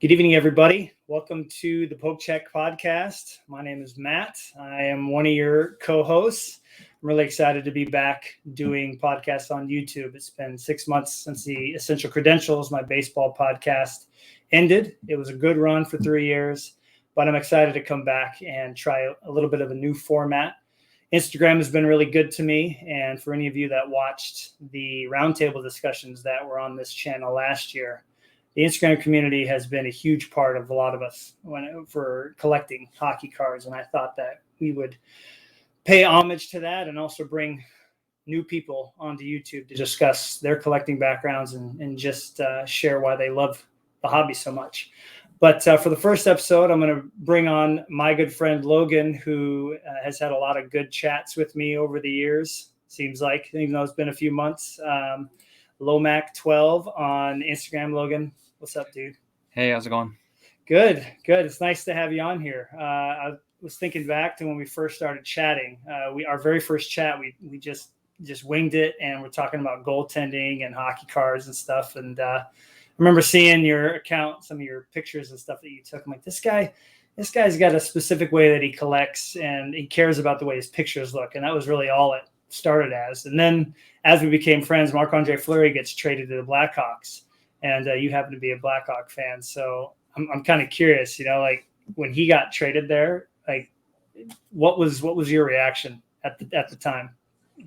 Good evening, everybody. Welcome to the Poke Check podcast. My name is Matt. I am one of your co-hosts. I'm really excited to be back doing podcasts on YouTube. It's been 6 months since the Essential Credentials, my baseball podcast, ended. It was a good run for 3 years, but I'm excited to come back and try a little bit of a new format. Instagram has been really good to me, and for any of you that watched the roundtable discussions that were on this channel last year, the Instagram community has been a huge part of a lot of us for collecting hockey cards. And I thought that we would pay homage to that and also bring new people onto YouTube to discuss their collecting backgrounds and just share why they love the hobby so much. But for the first episode, I'm going to bring on my good friend Logan, who has had a lot of good chats with me over the years. Seems like, even though it's been a few months. Lowmac12 on Instagram. Logan, what's up, dude? Hey, how's it going? Good. It's nice to have you on here. I was thinking back to when we first started chatting. Our very first chat, we just winged it, and we're talking about goaltending and hockey cards and stuff. And I remember seeing your account, some of your pictures and stuff that you took. I'm like, this guy's got a specific way that he collects, and he cares about the way his pictures look. And that was really all it started as. And then as we became friends, Marc-Andre Fleury gets traded to the Blackhawks, and you happen to be a Blackhawk fan. So I'm kind of curious, like when he got traded there, like what was your reaction at the time?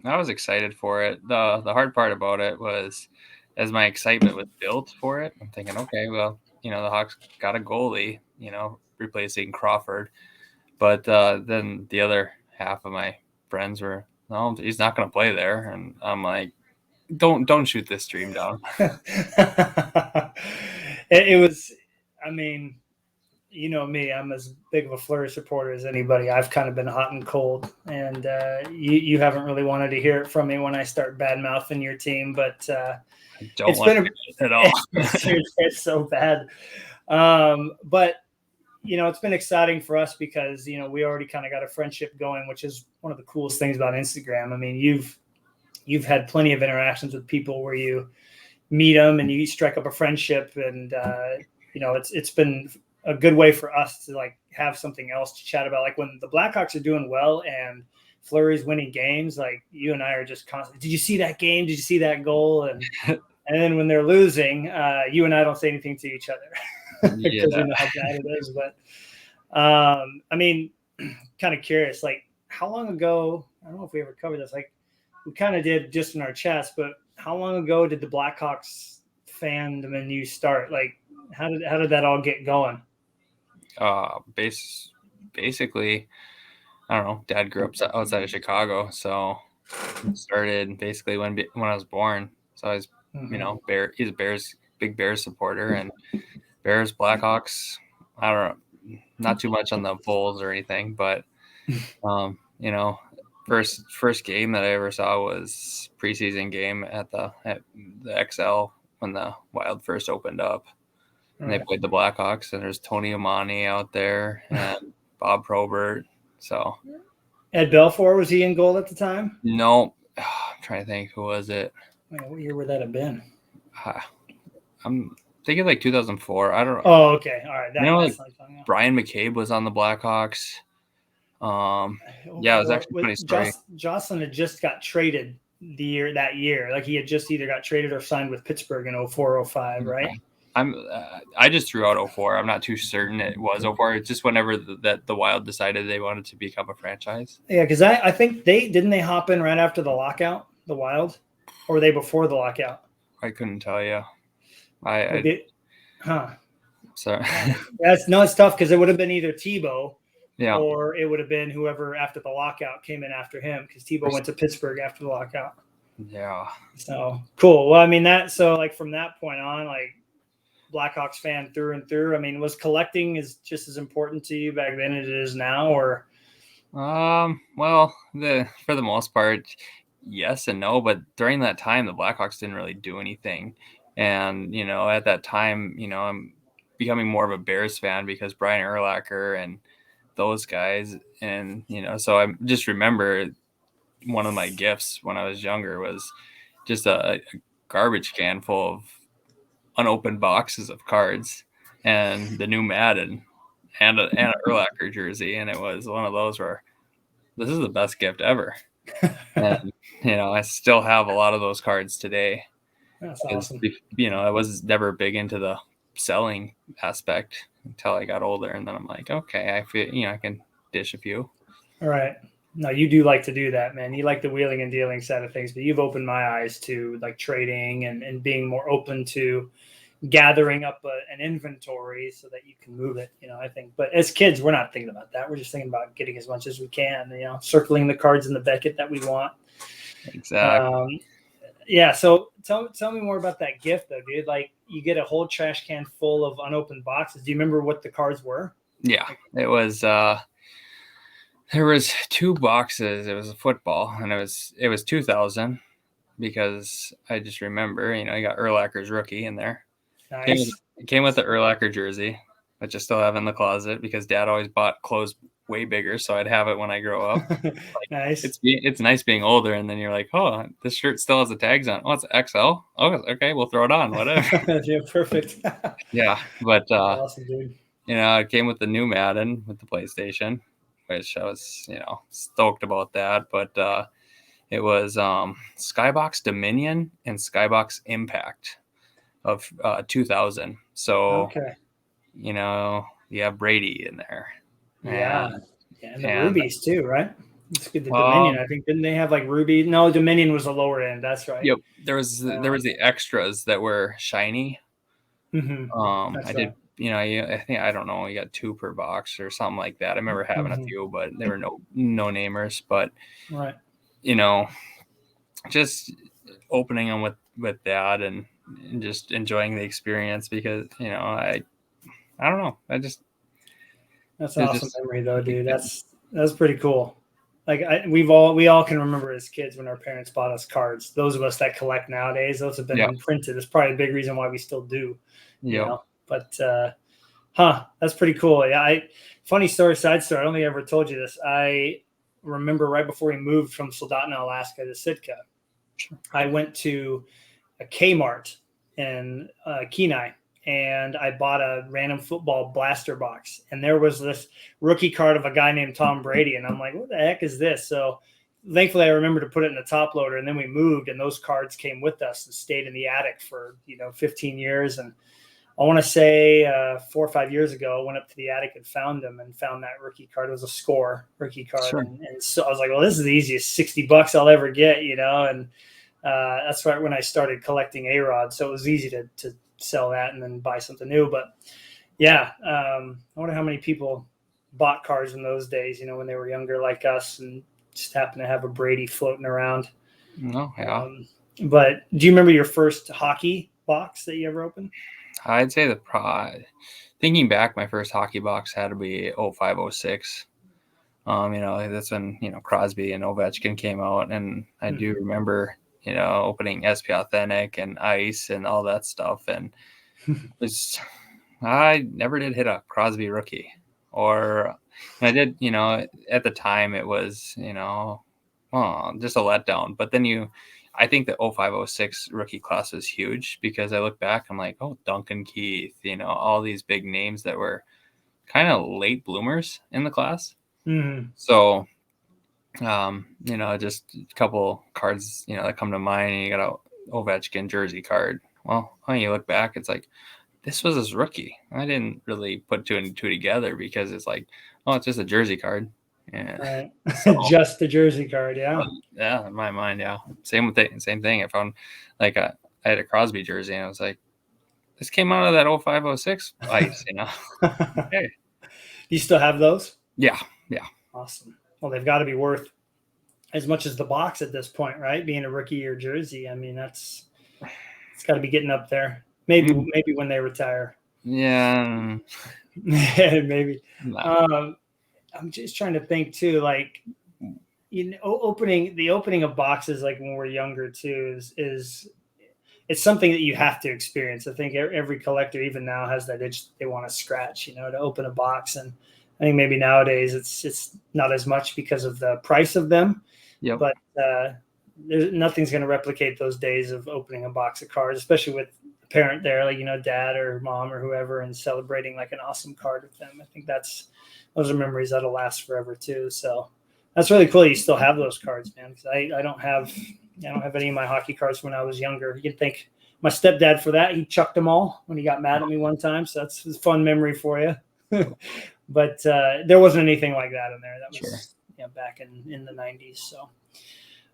I was excited for it. The hard part about it was, as my excitement was built for it, I'm thinking, okay, well, the Hawks got a goalie, replacing Crawford. But then the other half of my friends were, no, he's not going to play there. And I'm like, don't shoot this dream down. It was, I mean, you know me, I'm as big of a Fleury supporter as anybody. I've kind of been hot and cold, and you haven't really wanted to hear it from me when I start bad mouthing your team, but It's been at all. It's so bad. But it's been exciting for us because we already kind of got a friendship going, which is one of the coolest things about Instagram. I mean, you've had plenty of interactions with people where you meet them and you strike up a friendship, and it's been a good way for us to like have something else to chat about. Like when the Blackhawks are doing well and Fleury's winning games, like you and I are just constantly, did you see that game? Did you see that goal? And then when they're losing, you and I don't say anything to each other because we know how bad it is. But I mean, kind of curious, like how long ago, I don't know if we ever covered this, like we kind of did just in our chats, but how long ago did the Blackhawks fandom and you start? Like how did that all get going? Basically, I don't know. Dad grew up outside of Chicago, so it started basically when I was born. So I was, he's a big Bears supporter, and Bears, Blackhawks. I don't know, not too much on the Bulls or anything, but first game that I ever saw was preseason game at the XL when the Wild first opened up. And they played the Blackhawks, and there's Tony Amani out there and Bob Probert. So Ed Belfour, was he in goal at the time? No, I'm trying to think. Who was it? What year would that have been? I'm thinking like 2004. I don't know. Oh, okay. All right. Brian McCabe was on the Blackhawks. Yeah, it was actually funny story. Jocelyn had just got traded that year. Like he had just either got traded or signed with Pittsburgh in 04-05, right? I just threw out 04. I'm not too certain it was 04. It's just whenever the Wild decided they wanted to become a franchise. Yeah, because I think they hop in right after the lockout, the Wild, or were they before the lockout? I couldn't tell you. Sorry. It's tough because it would have been either Tebow, yeah, or it would have been whoever after the lockout came in after him because Tebow went to Pittsburgh after the lockout. Yeah. So cool. Well, I mean like from that point on, like Blackhawks fan through and through. I mean, was collecting is just as important to you back then as it is now, or? Well, for the most part, yes and no. But during that time, the Blackhawks didn't really do anything, and at that time, I'm becoming more of a Bears fan because Brian Urlacher and those guys, and so I just remember one of my gifts when I was younger was just a garbage can full of unopened boxes of cards. and the new Madden and an Urlacher jersey. And it was one of those where this is the best gift ever. And, I still have a lot of those cards today. That's awesome. I was never big into the selling aspect until I got older. And then I'm like, okay, I feel, I can dish a few. All right. No, you do like to do that, man. You like the wheeling and dealing side of things, but you've opened my eyes to like trading and being more open to gathering up an inventory so that you can move it, I think. But as kids, we're not thinking about that. We're just thinking about getting as much as we can, circling the cards in the Beckett that we want. Exactly. Yeah. So tell me more about that gift though, dude. Like you get a whole trash can full of unopened boxes. Do you remember what the cards were? Yeah, it was, there was 2 boxes. It was a football, and it was 2000 because I just remember, I got Urlacher's rookie in there. Nice. It came with the Urlacher jersey, which I still have in the closet because Dad always bought clothes way bigger, so I'd have it when I grow up. Nice. It's nice being older, and then you're like, oh, this shirt still has the tags on. Oh, it's XL. Oh, okay, we'll throw it on. Whatever. Yeah, perfect. Yeah, but awesome, dude. it came with the new Madden with the PlayStation, which I was, stoked about that. But it was Skybox Dominion and Skybox Impact of 2000. So, okay. You have Brady in there. Yeah. And the rubies too, right? It's good. The Dominion, I think, didn't they have like ruby? No, Dominion was the lower end. That's right. Yep. There was the extras that were shiny. Mm-hmm. I did. I think, I don't know, you got 2 per box or something like that. I remember having a few, but they were no namers. But right, just opening them with that and just enjoying the experience because I don't know. That's an awesome memory though, dude. That's pretty cool. Like we all can remember as kids when our parents bought us cards. Those of us that collect nowadays, those have been imprinted. It's probably a big reason why we still do. Yeah. But that's pretty cool. Yeah. Funny story, side story. I don't think I ever told you this. I remember right before we moved from Soldotna, Alaska to Sitka, I went to a Kmart in Kenai, and I bought a random football blaster box. And there was this rookie card of a guy named Tom Brady. And I'm like, what the heck is this? So thankfully I remember to put it in the top loader, and then we moved and those cards came with us and stayed in the attic for, 15 years. And I want to say 4 or 5 years ago, I went up to the attic and found them and found that rookie card. It was a score rookie card. Sure. And so I was like, well, this is the easiest $60 I'll ever get, and that's right when I started collecting A-Rod. So it was easy to sell that and then buy something new. But yeah, I wonder how many people bought cards in those days, when they were younger like us and just happened to have a Brady floating around. No, yeah. But do you remember your first hockey box that you ever opened? I'd say thinking back, my first hockey box had to be 05-06. That's when, Crosby and Ovechkin came out. And I do remember, opening SP Authentic and Ice and all that stuff. And I never did hit a Crosby rookie, or I did, at the time it was, just a letdown. But then I think the 05-06 rookie class was huge because I look back, I'm like, oh, Duncan Keith, all these big names that were kind of late bloomers in the class. Mm-hmm. So, just a couple cards, that come to mind. And you got a Ovechkin jersey card. Well, when you look back, it's like, this was his rookie. I didn't really put 2 and 2 together because it's like, oh, it's just a jersey card. Yeah. Right. Just the jersey card. Yeah. Yeah. In my mind. Yeah. Same thing. I found I had a Crosby jersey and I was like, this came out of that 05-06 Ice, Okay. You still have those? Yeah. Yeah. Awesome. Well, they've got to be worth as much as the box at this point, right? Being a rookie or jersey. I mean, it's got to be getting up there. Maybe when they retire. Yeah. Maybe. No. I'm just trying to think too, like, opening of boxes, like when we're younger too, is it's something that you have to experience. I think every collector, even now, has that itch they want to scratch, to open a box. And I think maybe nowadays it's not as much because of the price of them. Yep. But nothing's going to replicate those days of opening a box of cards, especially with parent there, like, dad or mom or whoever, and celebrating like an awesome card with them. I think those are memories that'll last forever too. So that's really cool. You still have those cards, man. Because I don't have any of my hockey cards when I was younger. You can thank my stepdad for that. He chucked them all when he got mad at me one time. So that's a fun memory for you. But there wasn't anything like that in there. That was back in the 90s. So,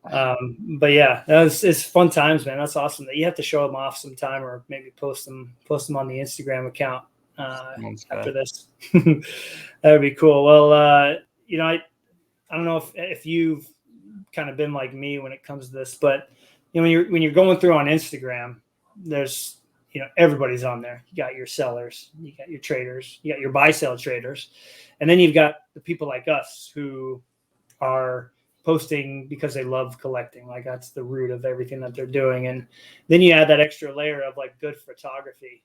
but yeah, it's fun times, man. That's awesome that you have to show them off sometime, or maybe post them on the Instagram account after this. That would be cool. Well, I don't know if you've kind of been like me when it comes to this, but when you're going through on Instagram, there's everybody's on there. You got your sellers, you got your traders, you got your buy sell traders, and then you've got the people like us who are posting because they love collecting. Like, that's the root of everything that they're doing. And then you add that extra layer of like good photography.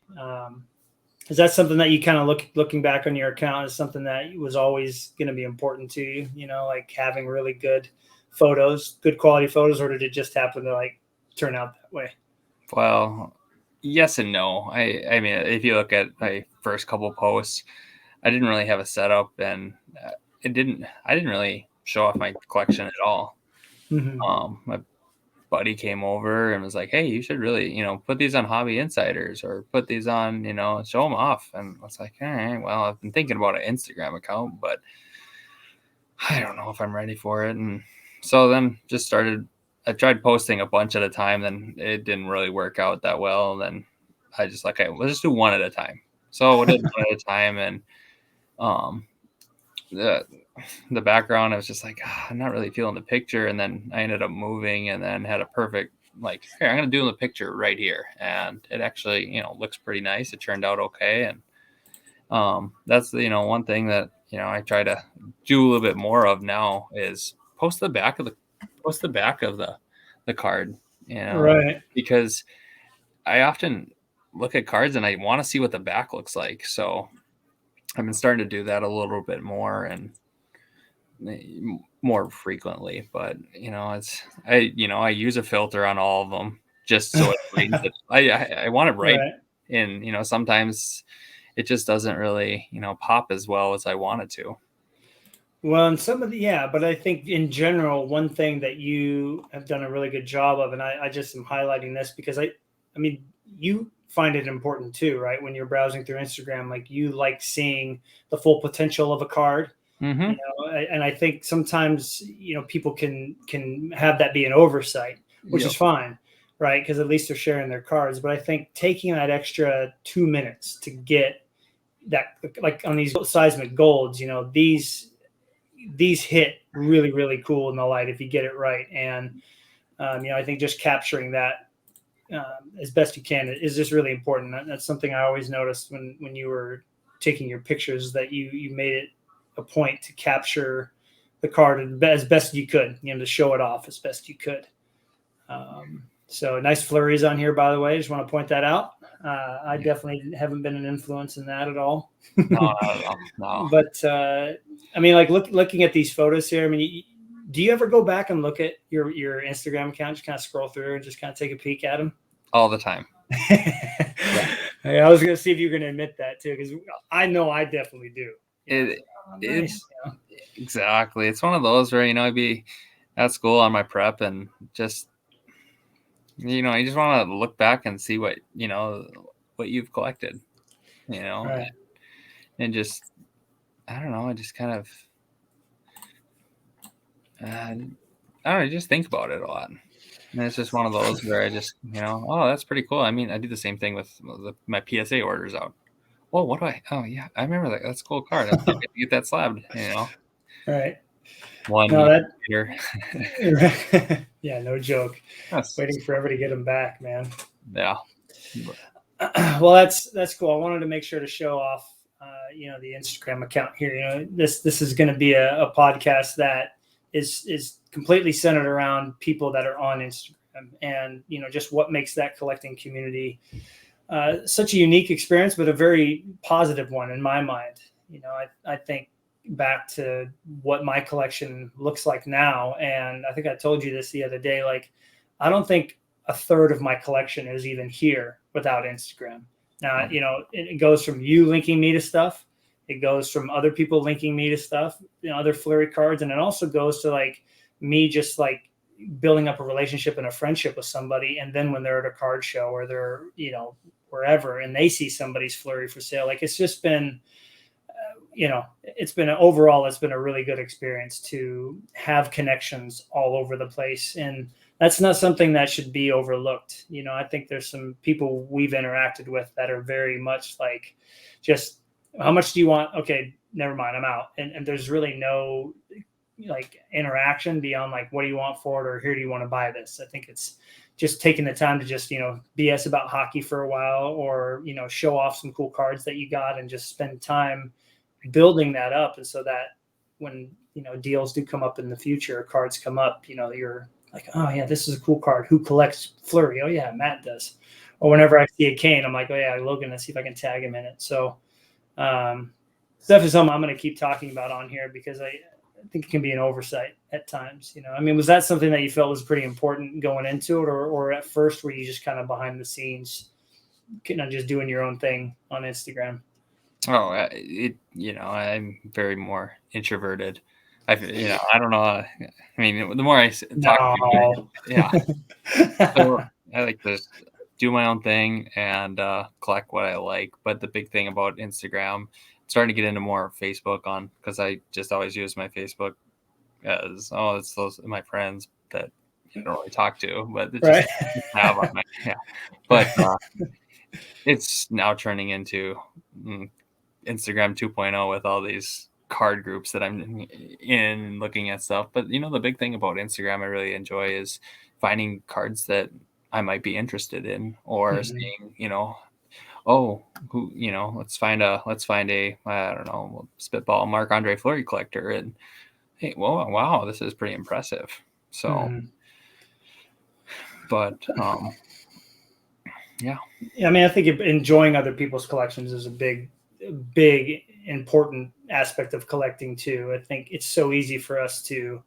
Is that something that you kind of looking back on your account is something that was always going to be important to you, like having really good quality photos, or did it just happen to like turn out that way? Well, yes and no. I mean, if you look at my first couple posts, I didn't really have a setup, and I didn't really show off my collection at all. My buddy came over and was like, "Hey, you should really, put these on Hobby Insiders, or put these on, show them off." And I was like, "All right, well, I've been thinking about an Instagram account, but I don't know if I'm ready for it." And so then I tried posting a bunch at a time, then it didn't really work out that well. And then I just like, hey, let's just do one at a time. So I did one at a time, and the background, I was just like, I'm not really feeling the picture. And then I ended up moving, and then had a perfect, like, here, I'm going to do the picture right here. And it actually, looks pretty nice. It turned out okay. And that's, one thing that, I try to do a little bit more of now is post the back of the card, Right. because I often look at cards and I want to see what the back looks like. So I've been starting to do that a little bit more and more frequently. But I use a filter on all of them just so it brings it. I want it right. And sometimes it just doesn't really pop as well as I want it to. Well, and but I think in general, one thing that you have done a really good job of, and I just am highlighting this because I mean, you find it important too, right? When you're browsing through Instagram, like, you like seeing the full potential of a card. Mm-hmm. And I think sometimes, people can have that be an oversight, which is fine, right? Because at least they're sharing their cards. But I think taking that extra 2 minutes to get that, like on these seismic golds, these hit really, really cool in the light if you get it right. And, I think just capturing that as best you can is just really important. That's something I always noticed when you were taking your pictures, that you made it a point to capture the card as best you could, to show it off as best you could. So nice flurries on here, by the way. Just want to point that out. I definitely haven't been an influence in that at all. No. But I mean, like, looking at these photos here, I mean, do you ever go back and look at your Instagram account, just kind of scroll through and just kind of take a peek at them? All the time. I was going to see if you're going to admit that too, because I know I definitely do. Exactly. It's one of those where, I'd be at school on my prep and just, you just want to look back and see what you've collected, right. and just, I don't know, I just kind of, I don't know, just think about it a lot. And it's just one of those where I just, oh, that's pretty cool. I mean, I do the same thing with my PSA orders out. Well, what do oh yeah, I remember that. That's a cool card. I think I get that slabbed, Right. One year. Yeah, no joke. Waiting forever to get them back, man. Yeah. Well, that's cool. I wanted to make sure to show off, the Instagram account here. This is going to be a podcast that is completely centered around people that are on Instagram, and just what makes that collecting community such a unique experience, but a very positive one in my mind. I think back to what my collection looks like now, and I think I told you this the other day. Like, I don't think a third of my collection is even here without Instagram. Now, it goes from you linking me to stuff. It goes from other people linking me to stuff, other Fleury cards. And it also goes to like me just like building up a relationship and a friendship with somebody. And then when they're at a card show or they're, wherever, and they see somebody's Fleury for sale, like it's just been, it's been a really good experience to have connections all over the place. And that's not something that should be overlooked. I think there's some people we've interacted with that are very much like, just how much do you want? Okay, never mind, I'm out. And there's really no like interaction beyond like, what do you want for it? Or here, do you want to buy this? I think it's just taking the time to just, BS about hockey for a while, or, show off some cool cards that you got and just spend time building that up. And so that when, deals do come up in the future, cards come up, you're like, oh yeah, this is a cool card. Who collects Fleury? Oh yeah, Matt does. Or whenever I see a Kane, I'm like, oh yeah, Logan, let's see if I can tag him in it. So it's definitely something I'm going to keep talking about on here, because I think it can be an oversight at times. Was that something that you felt was pretty important going into it, or at first were you just kind of behind the scenes, just doing your own thing on Instagram? Oh, I'm very more introverted. I don't know. I mean, the more I talk to people, yeah. So I like to do my own thing and collect what I like. But the big thing about Instagram, I'm starting to get into more Facebook because I just always use my Facebook as, it's those my friends that I don't really talk to, but it's just have on my, yeah. But it's now turning into Instagram 2.0 with all these card groups that I'm in looking at stuff. But the big thing about Instagram I really enjoy is finding cards that I might be interested in, or seeing, let's find a I don't know, spitball Marc-Andre Fleury collector, and hey, well, wow, this is pretty impressive. So but yeah. I mean, I think enjoying other people's collections is a big important aspect of collecting too. I think it's so easy for us to,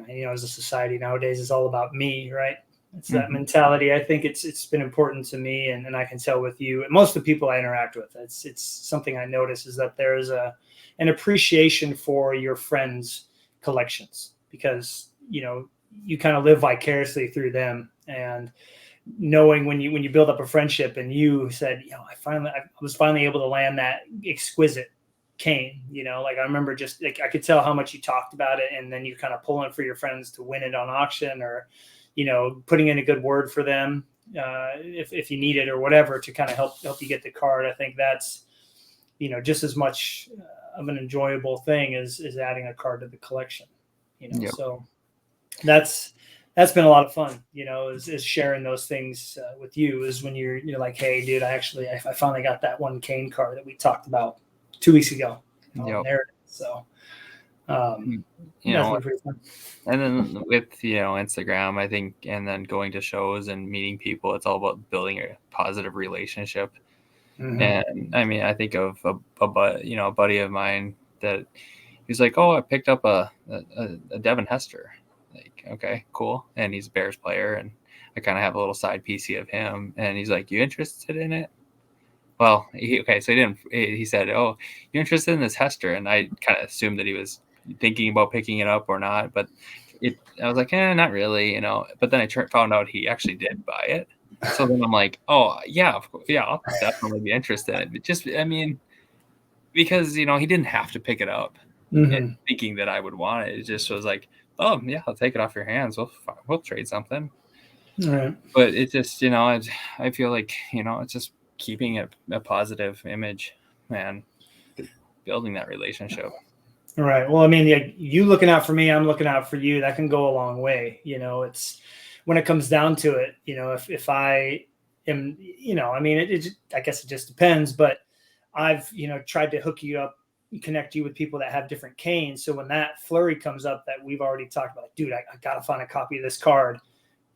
as a society nowadays, it's all about me, right? It's that mentality. I think it's been important to me, and I can tell with you, and most of the people I interact with, it's something I notice is that there's an appreciation for your friends' collections, because you kind of live vicariously through them, and knowing when you build up a friendship and you said, I was finally able to land that exquisite Kane, like I remember just like I could tell how much you talked about it, and then you kind of pulling for your friends to win it on auction, or putting in a good word for them if you need it or whatever, to kind of help you get the card. I think that's just as much of an enjoyable thing as adding a card to the collection. Yep. So that's been a lot of fun, is sharing those things with you, is when you're like, hey dude, I finally got that one Kane card that we talked about 2 weeks ago. Yep. There it is. So and then with Instagram, I think, and then going to shows and meeting people, it's all about building a positive relationship. And I mean, I think of a buddy of mine that he's like, oh, I picked up a Devin Hester. Like, okay, cool. And he's a Bears player, and I kind of have a little side PC of him. And he's like, you interested in it? Well, he said, oh, you're interested in this Hester? And I kind of assumed that he was thinking about picking it up or not. But I was like, not really, But then I found out he actually did buy it. So then I'm like, oh, yeah, of course, yeah, I'll definitely be interested in it. But just, I mean, because, he didn't have to pick it up and thinking that I would want it. It just was like, oh, yeah, I'll take it off your hands. We'll trade something. All right. But it just, I feel like, it's just keeping a positive image and building that relationship. All right. Well, I mean, you looking out for me, I'm looking out for you. That can go a long way. It's when it comes down to it, if I am, I mean, I guess it just depends, but I've, tried to hook you up, connect you with people that have different Canes. So when that Fleury comes up that we've already talked about, like, dude, I got to find a copy of this card.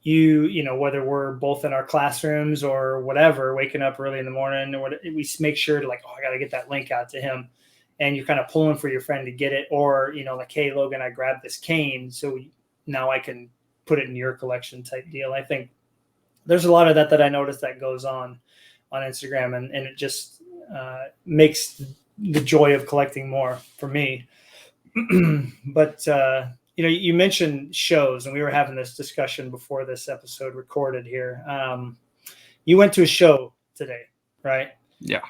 Whether we're both in our classrooms or whatever, waking up early in the morning, or we make sure to like, oh, I got to get that link out to him. And you're kind of pulling for your friend to get it, or, like, hey, Logan, I grabbed this Kane, so now I can put it in your collection type deal. I think there's a lot of that I noticed that goes on Instagram, and it just makes the joy of collecting more for me. But you mentioned shows, and we were having this discussion before this episode recorded here. You went to a show today, right? Yeah.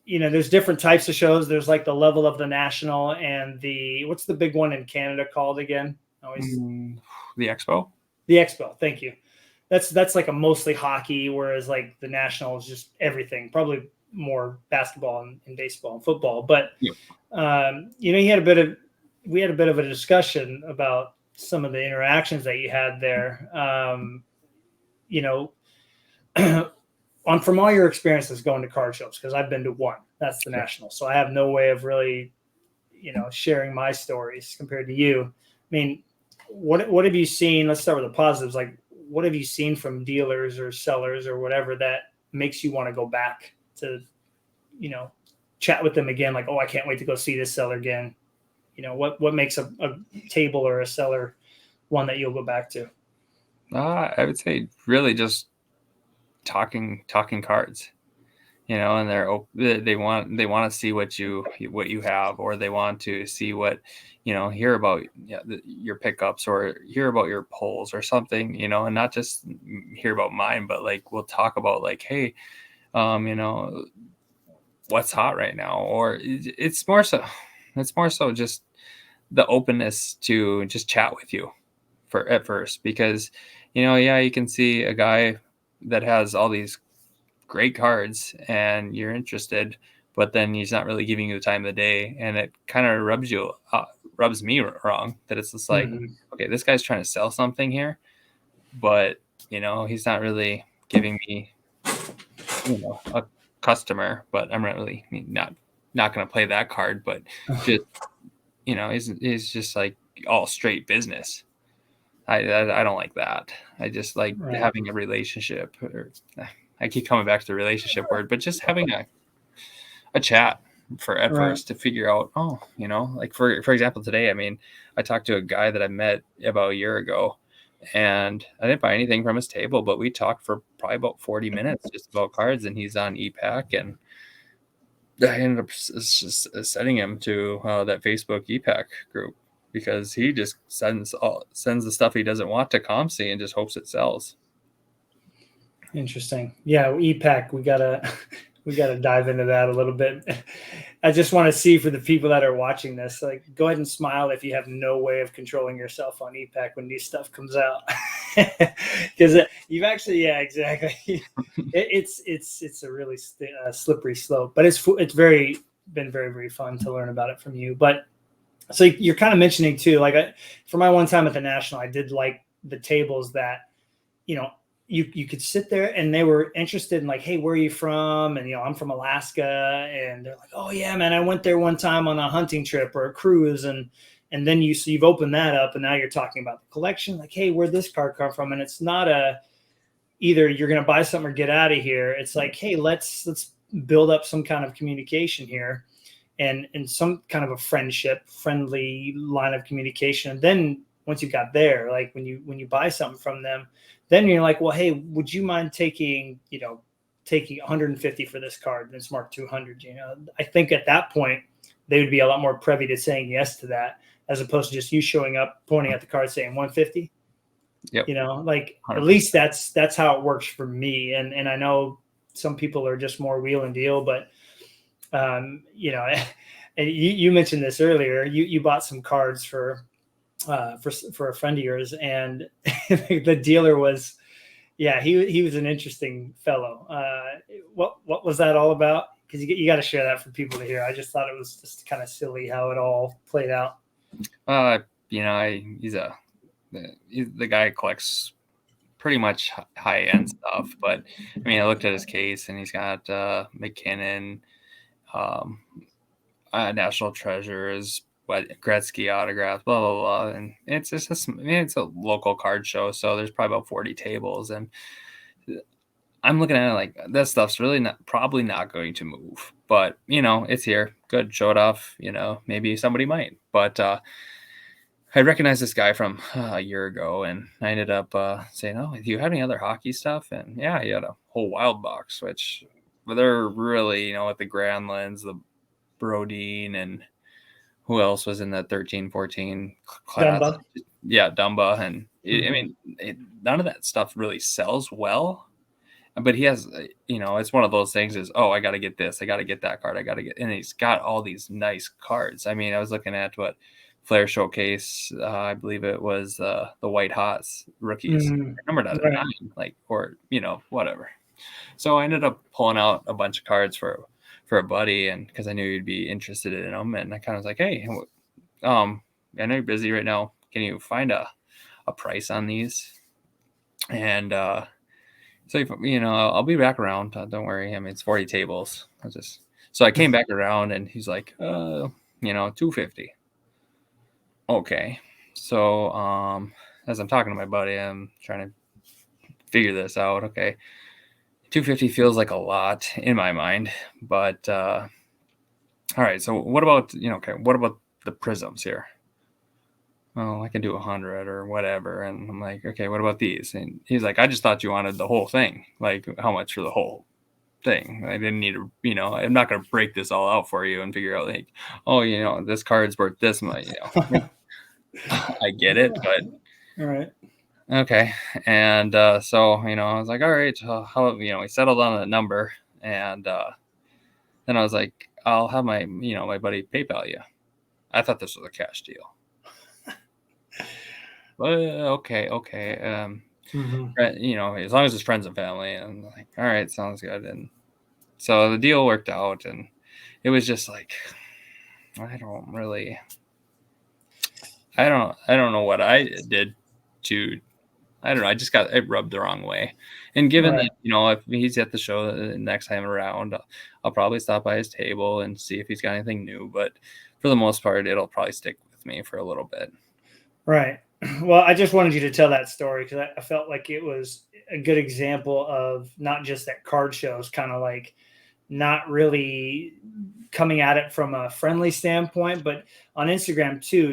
There's different types of shows. There's like the level of the national and what's the big one in Canada called again? The Expo. The Expo. Thank you. That's like a mostly hockey, whereas like the national is just everything. Probably more basketball and baseball and football. But yep. We had a bit of a discussion about some of the interactions that you had there. From all your experiences going to card shows, because I've been to one, that's the national. So I have no way of really, sharing my stories compared to you. I mean, what have you seen? Let's start with the positives. Like, what have you seen from dealers or sellers or whatever that makes you want to go back to, chat with them again? Like, oh, I can't wait to go see this seller again. What makes a table or a seller one that you'll go back to? I would say really just talking cards, and they want to see what you have, or they want to see what, hear about your pickups, or hear about your pulls or something, and not just hear about mine, but like we'll talk about like, hey, what's hot right now, or it's more so just the openness to just chat with you at first, because you can see a guy that has all these great cards and you're interested, but then he's not really giving you the time of the day, and it kind of rubs me wrong, that it's just like, okay, this guy's trying to sell something here, but he's not really giving me a customer, but I'm not really not going to play that card, but just he's just like all straight business. I don't like that. I just like having a relationship, or I keep coming back to the relationship word, but just having a chat first to figure out, like for example, today, I mean, I talked to a guy that I met about a year ago, and I didn't buy anything from his table, but we talked for probably about 40 minutes just about cards, and he's on EPAC, and I ended up just sending him to that Facebook EPAC group, because he just sends the stuff he doesn't want to ComC and just hopes it sells. Interesting. Yeah, EPAC, we gotta dive into that a little bit. I just want to see, for the people that are watching this, like, go ahead and smile if you have no way of controlling yourself on EPAC when new stuff comes out, because you've actually, yeah, exactly. It's a really slippery slope, but it's been very, very fun to learn about it from you. But so you're kind of mentioning too, like, for my one time at the National, I did like the tables that, you could sit there and they were interested in like, hey, where are you from? And, I'm from Alaska. And they're like, oh yeah, man, I went there one time on a hunting trip or a cruise. And then you've opened that up, and now you're talking about the collection. Like, hey, where'd this card come from? And it's not either you're going to buy something or get out of here. It's like, hey, let's build up some kind of communication here, and some kind of a friendly line of communication. And then once you got there, like when you buy something from them, then you're like, well, hey, would you mind taking 150 for this card? And it's marked 200. I think at that point they would be a lot more privy to saying yes to that, as opposed to just you showing up, pointing at the card, saying 150. Yep. Like 100%. At least that's how it works for me. And I know some people are just more wheel and deal, but and you mentioned this earlier. You bought some cards for a friend of yours, and the dealer was, he was an interesting fellow. What was that all about? Because you got to share that for people to hear. I just thought it was just kind of silly how it all played out. He's the guy collects pretty much high end stuff, but I mean, I looked at his case, and he's got McKinnon, National Treasures, Gretzky autographs, blah blah blah, and it's a local card show, so there's probably about 40 tables, and I'm looking at it like, that stuff's really probably not going to move, but it's here, good, show it off, maybe somebody might, but I recognized this guy from a year ago, and I ended up saying, "Oh, do you have any other hockey stuff?" And yeah, he had a whole wild box, which they're really, with the Granlunds, the Brodeen, and who else was in that 13-14 class? Dumba. Yeah, Dumba. And I mean, none of that stuff really sells well. But he has, it's one of those things is, oh, I got to get this. I got to get that card. And he's got all these nice cards. I mean, I was looking at what Flair Showcase, I believe it was the White Hots rookies. Numbered out of 9, or, whatever. So I ended up pulling out a bunch of cards for a buddy, and because I knew he'd be interested in them. And I kind of was like, hey, I know you're busy right now. Can you find a price on these? And, so, I'll be back around. Don't worry. I mean, it's 40 tables. So I came back around, and he's like, $250. Okay. So, as I'm talking to my buddy, I'm trying to figure this out. Okay. $250 feels like a lot in my mind, but, all right. So what about, what about the prisms here? Well, I can do 100 or whatever. And I'm like, okay, what about these? And he's like, I just thought you wanted the whole thing. Like, how much for the whole thing? I didn't need to, I'm not going to break this all out for you and figure out like, oh, this card's worth this much, I get it, but. All right. Okay. And, so, I was like, all right, how, we settled on a number. And, then I was like, I'll have my, my buddy PayPal you. I thought this was a cash deal. Okay. As long as it's friends and family, and like, all right, sounds good. And so the deal worked out, and it was just like, I don't know what I did to, I don't know. I just got it rubbed the wrong way. And given that, if he's at the show the next time around, I'll probably stop by his table and see if he's got anything new. But for the most part, it'll probably stick with me for a little bit. Right. Well, I just wanted you to tell that story because I felt like it was a good example of not just that card shows, kind of like not really coming at it from a friendly standpoint, but on Instagram too,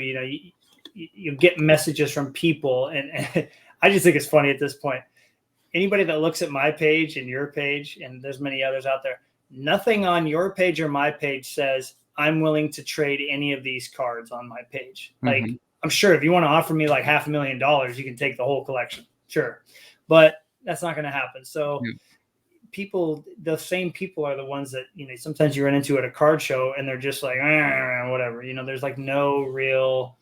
you get messages from people. And I just think it's funny at this point. Anybody that looks at my page and your page, and there's many others out there, nothing on your page or my page says I'm willing to trade any of these cards on my page. Like, I'm sure if you want to offer me like $500,000, you can take the whole collection. Sure. But that's not going to happen. So the same people are the ones that, sometimes you run into at a card show and they're just like, whatever, there's like no real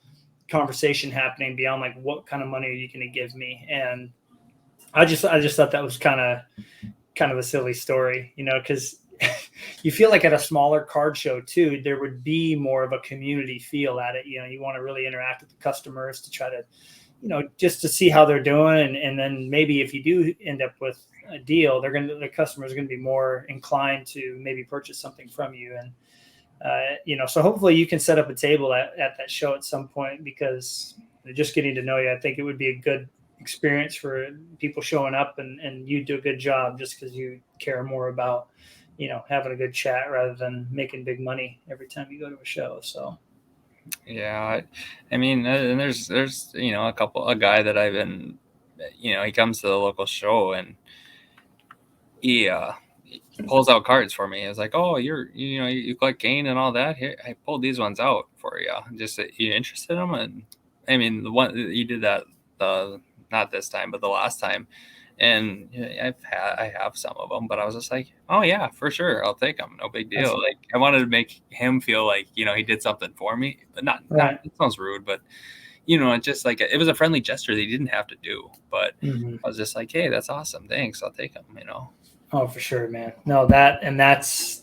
conversation happening beyond like, what kind of money are you going to give me? And I just thought that was kind of a silly story, because you feel like at a smaller card show too, there would be more of a community feel at it. You want to really interact with the customers to try to, just to see how they're doing. And then maybe if you do end up with a deal, the customers are going to be more inclined to maybe purchase something from you. And, so hopefully you can set up a table at that show at some point, because just getting to know you, I think it would be a good experience for people showing up, and you do a good job just because you care more about, having a good chat rather than making big money every time you go to a show. So, yeah, I mean, and there's, a guy that I've been, he comes to the local show and he pulls out cards for me. It's like, oh, you collect Kane and all that. Here, I pulled these ones out for you. Just, you interested in them? And I mean, the one you did that, not this time, but the last time. And I have some of them, but I was just like, oh yeah, for sure, I'll take them. No big deal. Like, I wanted to make him feel like, he did something for me, but not, it sounds rude, but it's just like, it was a friendly gesture that he didn't have to do, but I was just like, hey, that's awesome. Thanks. I'll take them, Oh, for sure, man. No, that's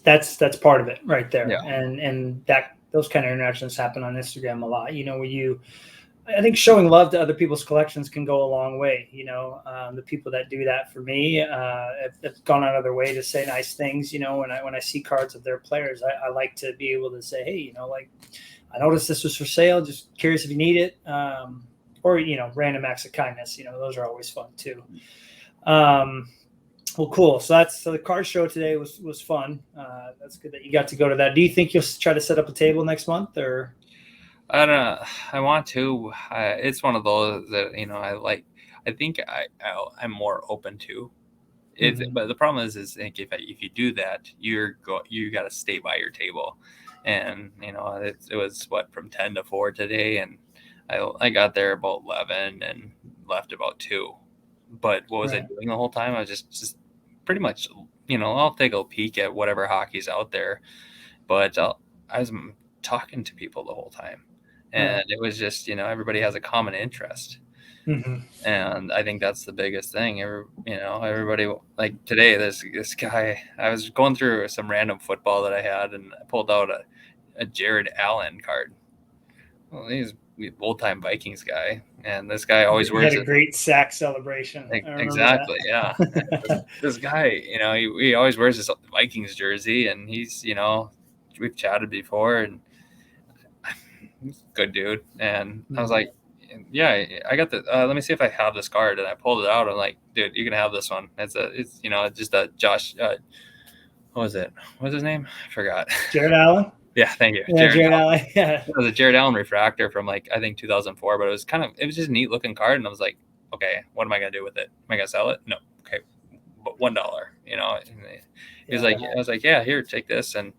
part of it right there. Yeah. And that, those kind of interactions happen on Instagram a lot, where I think showing love to other people's collections can go a long way. The people that do that for me have gone out of their way to say nice things. When I see cards of their players, I like to be able to say, hey, like, I noticed this was for sale. Just curious if you need it. Or, random acts of kindness. Those are always fun too. Well, cool. So the card show today was fun. That's good that you got to go to that. Do you think you'll try to set up a table next month, or? I don't know. I want to. It's one of those that I like. I think I'm more open to it. Mhm. But the problem is like if you do that, you got to stay by your table, and it was what from 10 to 4 today, and I got there about 11 and left about 2. But what was I Right. doing the whole time? I was just pretty much I'll take a peek at whatever hockey's out there, but I was talking to people the whole time, and Right. it was just everybody has a common interest, Mhm. and I think that's the biggest thing. Everybody, like today, this guy. I was going through some random football that I had, and I pulled out a Jared Allen card. Well, he's an old time Vikings guy, and this guy always He had wears a it. great sack celebration. I remember Exactly, yeah. that. This guy, he always wears his Vikings jersey, and we've chatted before, and he's a good dude. And I was Mhm. like, yeah, I got the. Let me see if I have this card, and I pulled it out. I'm like, dude, you can have this one. It's just a Josh. What was it? What's his name? I forgot. Jared Allen. Yeah, thank you, Yeah, Jared Jared Allen. Allen. Yeah. It was a Jared Allen refractor from like I think 2004, but it was just a neat looking card, and I was like, okay, what am I gonna do with it? Am I gonna sell it? No. Okay, but $1. And he was Yeah. like, I was like, yeah, here, take this, and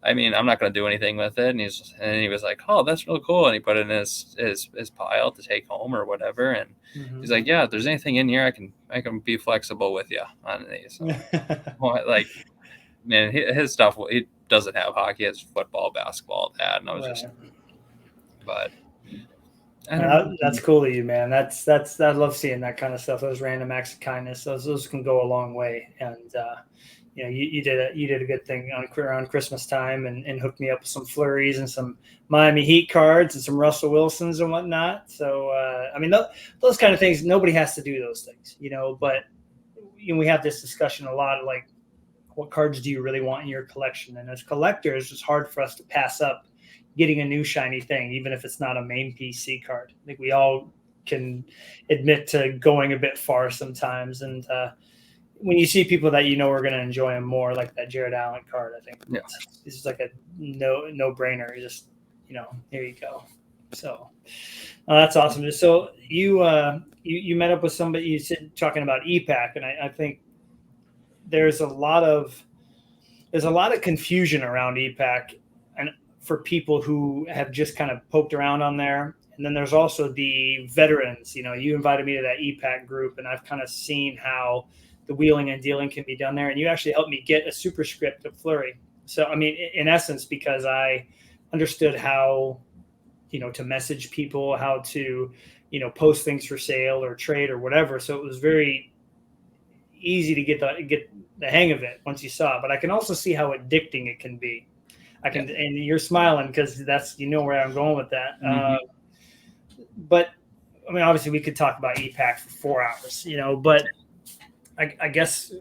I mean, I'm not gonna do anything with it. And he was like, oh, that's really cool, and he put it in his pile to take home or whatever, and Mhm. he's like, yeah, if there's anything in here, I can be flexible with you on these. So, like, man, his stuff, he doesn't have hockey, it's football, basketball, that, and I was just, Right. but I don't know. That's cool of you, man. That's I love seeing that kind of stuff. Those random acts of kindness. Those can go a long way. And you did a good thing around Christmas time and hooked me up with some flurries and some Miami Heat cards and some Russell Wilsons and whatnot. So I mean, those kind of things. Nobody has to do those things, But we have this discussion a lot, like what cards do you really want in your collection? And as collectors, it's hard for us to pass up getting a new shiny thing, even if it's not a main PC card. I think we all can admit to going a bit far sometimes. And when you see people that are going to enjoy them more, like that Jared Allen card, I think Yeah. this is like a no brainer. Just here you go. So that's awesome. So you met up with somebody. You said talking about EPAC, and I think there's a lot of confusion around EPAC and for people who have just kind of poked around on there. And then there's also the veterans. You invited me to that EPAC group, and I've kind of seen how the wheeling and dealing can be done there. And you actually helped me get a superscript of Flurry. So, I mean, in essence, because I understood how, to message people, how to, post things for sale or trade or whatever. So it was very easy to get the hang of it once you saw it. But I can also see how addicting it can be. Yeah. And you're smiling because that's where I'm going with that. Mhm. But I mean, obviously, we could talk about EPAC for 4 hours, But I guess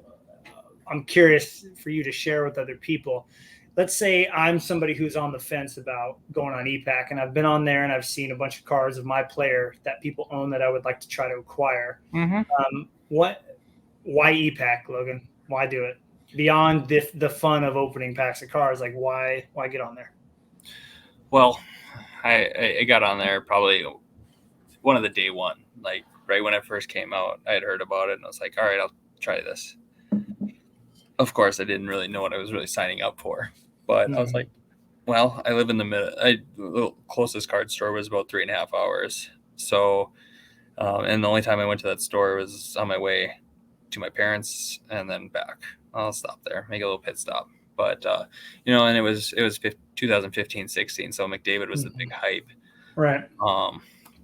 I'm curious for you to share with other people. Let's say I'm somebody who's on the fence about going on EPAC, and I've been on there and I've seen a bunch of cards of my player that people own that I would like to try to acquire. Mhm. Why EPAC, Logan? Why do it? Beyond the fun of opening packs of cards, like why get on there? Well, I got on there probably one of the day one, like right when it first came out. I had heard about it, and I was like, all right, I'll try this. Of course, I didn't really know what I was really signing up for, but I was like, well, I live in the middle. The closest card store was about 3.5 hours. So, and the only time I went to that store was on my way to my parents and then back. I'll stop there, make a little pit stop. But and it was 2015-16, so McDavid was the big hype. Right.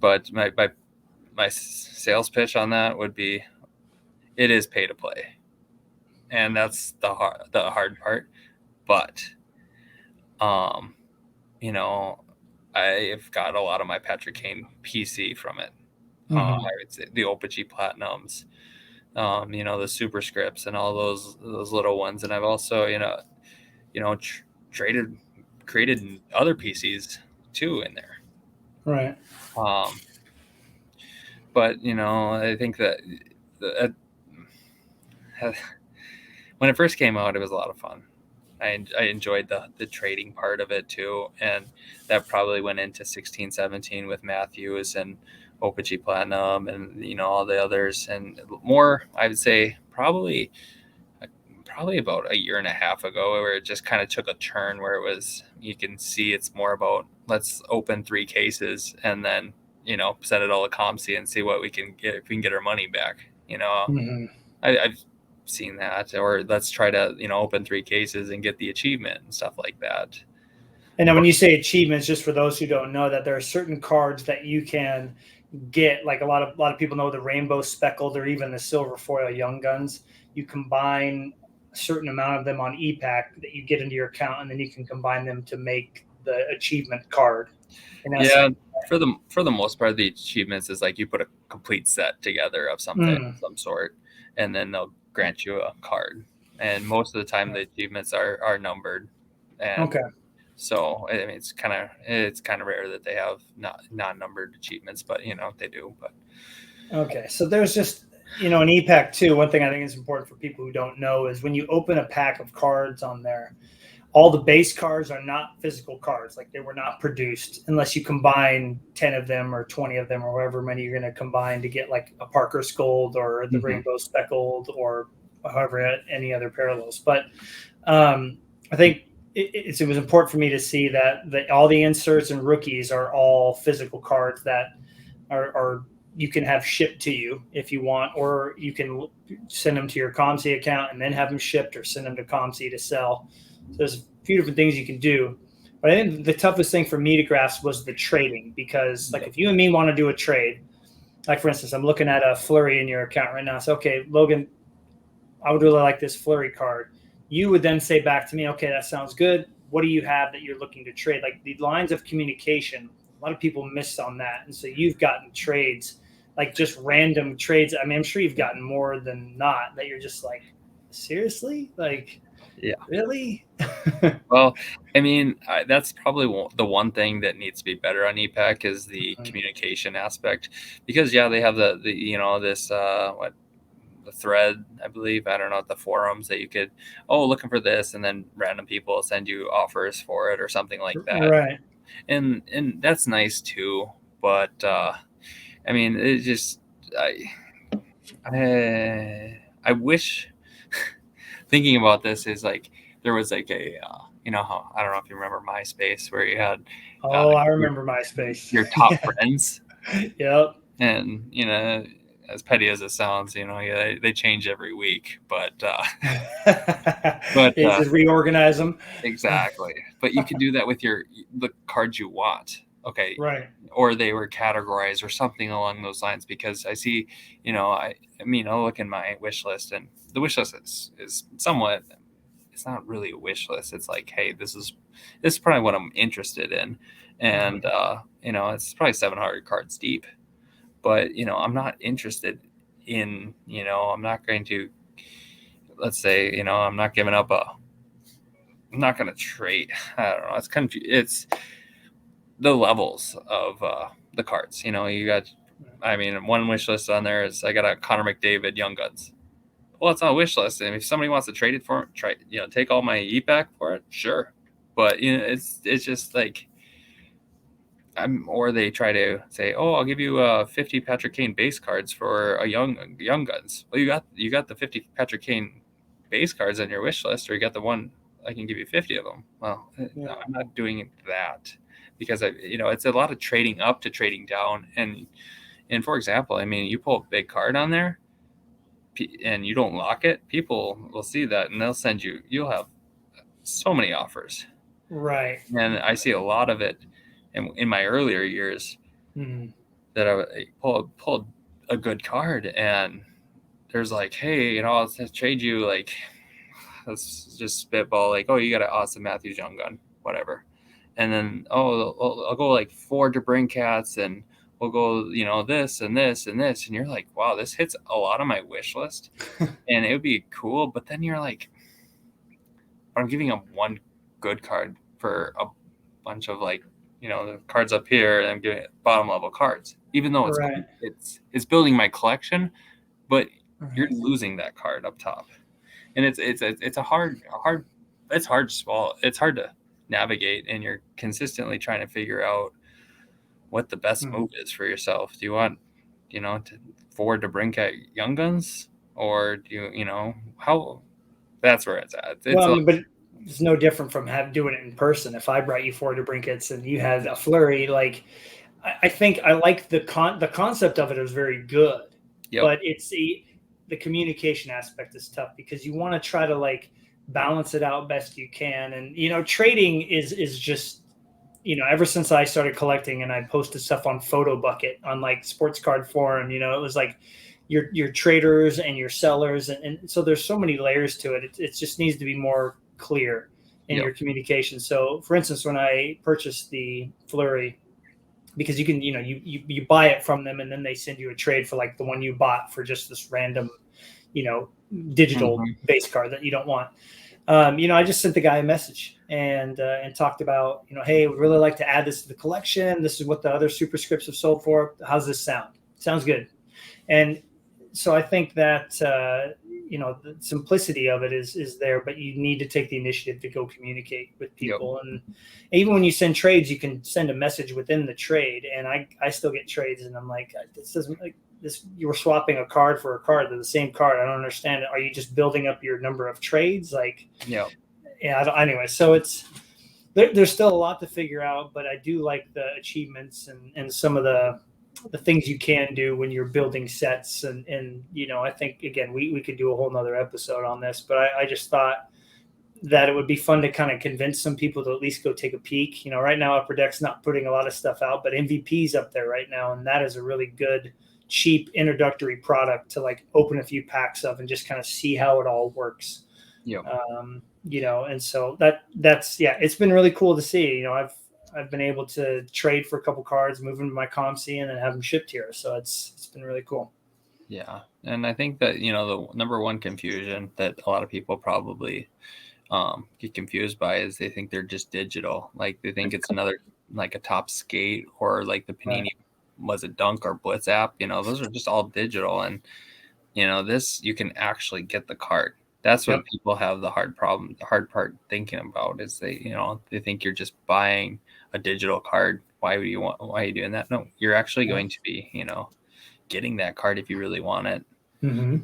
But my sales pitch on that would be, it is pay to play, and that's the hard part. But you know, I've got a lot of my Patrick Kane PC from it. I would say the OPG Platinums, the superscripts and all those little ones, and I've also traded created other PCs too in there. Right. Um, but I think that when it first came out, it was a lot of fun. I enjoyed the trading part of it too, and that probably went into 16-17 with Matthews and OPG Platinum and all the others, and more I would say probably about a year and a half ago, where it just kind of took a turn where it was, you can see it's more about let's open 3 cases and then send it all to ComC and see what we can get, if we can get our money back. Mm-hmm. I've seen that, or let's try to open 3 cases and get the achievement and stuff like that. And then when you say achievements, just for those who don't know, that there are certain cards that you can get, like a lot of people know the rainbow speckled or even the silver foil young guns. You combine a certain amount of them on e-pack that you get into your account, and then you can combine them to make the achievement card. Yeah, for the most part, the achievements is like you put a complete set together of something of some sort, and then they'll grant you a card. And most of the time, the achievements are numbered. And okay. So I mean, it's kind of rare that they have non-numbered achievements, but they do. But okay, so there's just an e-pack too. One thing I think is important for people who don't know is when you open a pack of cards on there, all the base cards are not physical cards. Like, they were not produced unless you combine 10 of them or 20 of them or however many you're going to combine to get like a Parker's Gold or the Rainbow Speckled or however any other parallels. But I think it was important for me to see that all the inserts and rookies are all physical cards that are you can have shipped to you if you want, or you can send them to your ComC account and then have them shipped, or send them to ComC to sell. So there's a few different things you can do. But I think the toughest thing for me to grasp was the trading, because like if you and me want to do a trade, like for instance, I'm looking at a Fleury in your account right now. So, okay, Logan, I would really like this Fleury card. You would then say back to me, okay, that sounds good. What do you have that you're looking to trade? Like the lines of communication, a lot of people miss on that. And so you've gotten trades, like just random trades. I mean, I'm sure you've gotten more than not that you're just like, seriously? Like, yeah, really? Well, I mean, that's probably the one thing that needs to be better on e-pack is the communication aspect, because they have the this the thread, I believe, I don't know, the forums that you could looking for this, and then random people send you offers for it or something like that, right? And that's nice too, but I mean, it just I wish thinking about this is like there was like a how, I don't know if you remember MySpace, where you had I remember MySpace, your top friends. Yep. And as petty as it sounds, they change every week, but you just reorganize them. Exactly. But you can do that with the cards you want. Okay. Right. Or they were categorized or something along those lines, because I see, I mean, I'll look in my wish list, and the wish list is somewhat, it's not really a wish list. It's like, hey, this is probably what I'm interested in. And, it's probably 700 cards deep, but, I'm not interested in, I'm not going to, let's say, I'm not giving up I'm not going to trade. I don't know. It's the levels of the cards. You got, I mean, one wish list on there is I got a Connor McDavid Young Guns. Well, it's not a wish list. And if somebody wants to trade it for it, take all my e-pack for it, sure. But it's just like, or they try to say, oh, I'll give you 50 Patrick Kane base cards for a young Guns. Well, you got the 50 Patrick Kane base cards on your wish list, or you got the one, I can give you 50 of them. Well, no, I'm not doing that, because it's a lot of trading up to trading down. And for example, I mean, you pull a big card on there and you don't lock it, people will see that and you'll have so many offers. Right. And I see a lot of it in my earlier years, that I pulled a good card, and there's like, hey, let's trade you, like, let's just spitball, like, oh, you got an awesome Matthews Young Gun, whatever. And then, I'll go like 4 DeBrincats, and we'll go, this and this and this. And you're like, wow, this hits a lot of my wish list and it would be cool. But then you're like, I'm giving up one good card for a bunch of, like, the cards up here, and I'm giving it bottom level cards, even though it's building my collection, but you're losing that card up top. And it's a hard it's hard to swallow. It's hard to navigate, and you're consistently trying to figure out what the best move is for yourself. Do you want, to forward DeBrincat young guns, or do you, how? That's where it's at. But it's no different from doing it in person. If I brought you 4 DeBrincats and you had a flurry, like I think I like the concept of it is very good, but it's the communication aspect is tough because you want to try to like balance it out best you can. And trading is just ever since I started collecting and I posted stuff on Photo Bucket on like Sports Card Forum, it was like your traders and your sellers, and so there's so many layers to it. It just needs to be more clear in your communication. So, for instance, when I purchased the Flurry, because you can you buy it from them and then they send you a trade for like the one you bought for just this random digital base card that you don't want. I just sent the guy a message and talked about, hey, we'd really like to add this to the collection. This is what the other superscripts have sold for. How's this sound? Sounds good. And so I think that, the simplicity of it is there, but you need to take the initiative to go communicate with people. And even when you send trades, you can send a message within the trade. And I still get trades and I'm like, this doesn't like this. You were swapping a card for a card. They're the same card. I don't understand it. Are you just building up your number of trades? Anyway, so there's still a lot to figure out, but I do like the achievements and some of the things you can do when you're building sets. And I think, again, we could do a whole nother episode on this, but I just thought that it would be fun to kind of convince some people to at least go take a peek. Right now Upper Deck's not putting a lot of stuff out, but MVP's up there right now. And that is a really good, cheap introductory product to like open a few packs of and just kind of see how it all works. And so that's it's been really cool to see. I've been able to trade for a couple cards, move them to my ComC, and then have them shipped here. So it's been really cool. Yeah. And I think that, the number one confusion that a lot of people probably get confused by is they think they're just digital. Like they think it's another, like a Top Skate or like the Panini, was it Dunk or Blitz app? Those are just all digital. And, this, you can actually get the card. That's what people have the hard part thinking about is they think you're just buying a digital card. Why are you doing that? No, you're actually going to be, getting that card if you really want it. Mm-hmm.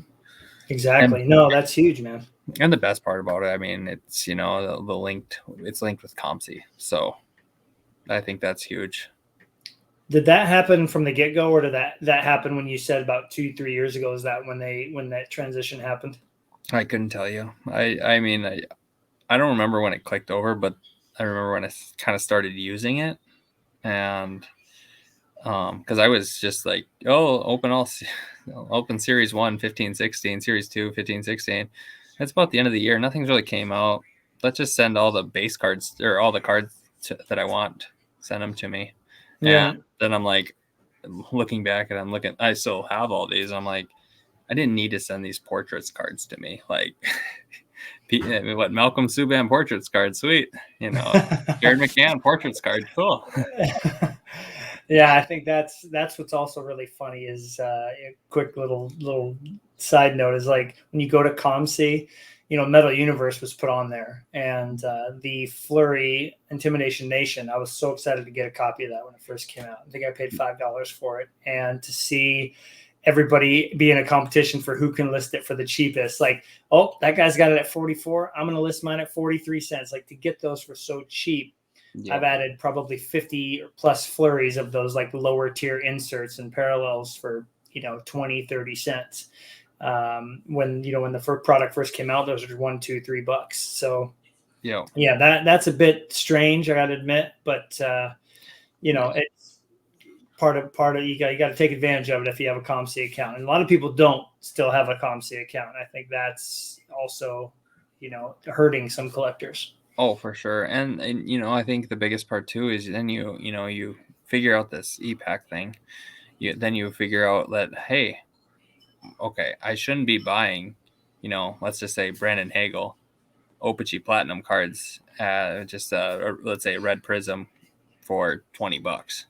Exactly. No, that's huge, man. And the best part about it, I mean, it's, it's linked with ComC. So I think that's huge. Did that happen from the get-go, or did that happen when you said about 2-3 years ago? Is that when that transition happened? I couldn't tell you. I mean, I don't remember when it clicked over, but I remember when I kind of started using it, and because I was just like, open Series 1, 15-16, Series 2, 15-16. That's about the end of the year. Nothing's really came out. Let's just send all the base cards or all the cards that I want. Send them to me. Yeah. And then I'm like, looking back and I still have all these. I'm like, I didn't need to send these portraits cards to me. Like, what, Malcolm Subban portraits card, sweet. Jared McCann portraits card, cool. Yeah, I think that's what's also really funny is a quick little side note is like when you go to ComC, Metal Universe was put on there, and the Flurry Intimidation Nation. I was so excited to get a copy of that when it first came out. I think I paid $5 for it, and to see everybody be in a competition for who can list it for the cheapest. Like, oh, that guy's got it at 44. I'm going to list mine at 43 cents. Like, to get those for so cheap, I've added probably 50 plus flurries of those like lower tier inserts and parallels for, 20, 30 cents. When the product first came out, those were $1, $2, $3. So that's a bit strange, I got to admit, but it's part of you got to take advantage of it if you have a ComC account. And a lot of people don't still have a ComC account. I think that's also, hurting some collectors. Oh, for sure. And I think the biggest part too is then you figure out this e-pack thing. Then you figure out that, hey, okay, I shouldn't be buying, let's just say Brandon Hagel, Opachy Platinum cards, let's say a red prism for $20.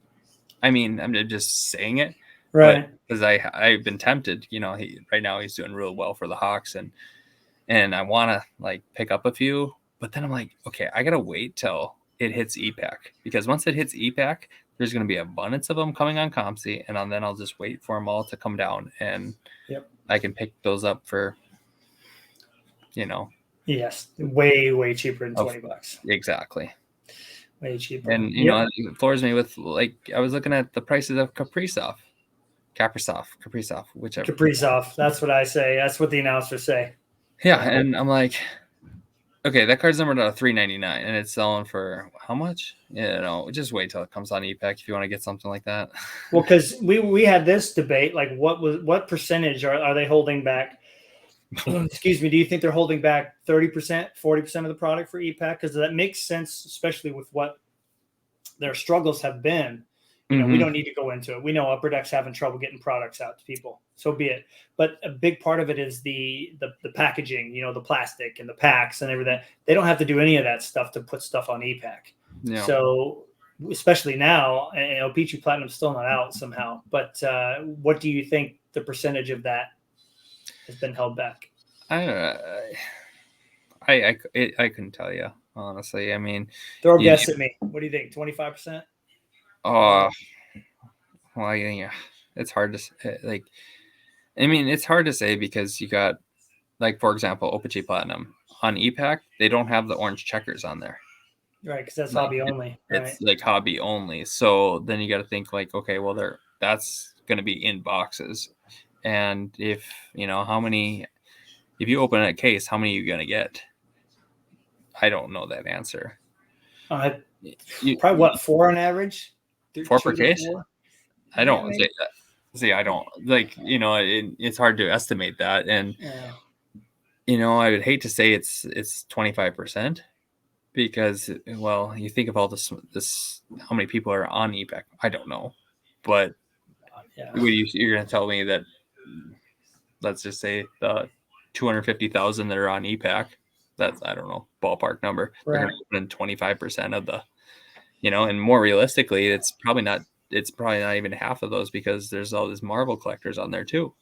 I mean, I'm just saying it, right? Because I've been tempted. Right now he's doing real well for the Hawks, and I want to like pick up a few, But then I'm like, okay, I got to wait till it hits EPAC, because once it hits EPAC, there's going to be abundance of them coming on ComC, and then I'll just wait for them all to come down, and I can pick those up for, Yes, way cheaper than $20. Exactly. Way cheaper. And it floors me with, like, I was looking at the prices of Kaprizov, whichever. Kaprizov, that's what I say. That's what the announcers say. Yeah, and I'm like, okay, that card's numbered out of $3.99, and it's selling for how much? Just wait till it comes on EPAC if you want to get something like that. Well, because we had this debate, like what percentage are they holding back? Excuse me. Do you think they're holding back 30%, 40% of the product for EPAC? Because that makes sense, especially with what their struggles have been. We don't need to go into it. We know Upper Deck's having trouble getting products out to people. So be it. But a big part of it is the packaging, the plastic and the packs and everything. They don't have to do any of that stuff to put stuff on EPAC. Yeah. So especially now, Peachy Platinum's still not out somehow. But what do you think the percentage of that has been held back? I couldn't tell you, honestly. I mean, throw a guess at me. What do you think? 25%? Oh, well, yeah. It's hard to say. It's hard to say because you got, like, for example, Opachi Platinum on EPAC. They don't have the orange checkers on there, right? Because that's hobby only. It's like hobby only. So then you got to think, like, okay, well, that's going to be in boxes. And if if you open a case, how many are you going to get? I don't know that answer. Probably what, 4 on average? 4 per case? 4? I don't say that. See, I don't it's hard to estimate that. And, I would hate to say it's 25% because, well, you think of all this, how many people are on EPAC. I don't know, but you're going to tell me that, let's just say the 250,000 that are on EPAC, that's, I don't know, ballpark number. Right. They're going to open 25% of the, and more realistically, it's probably not even half of those because there's all these Marvel collectors on there too.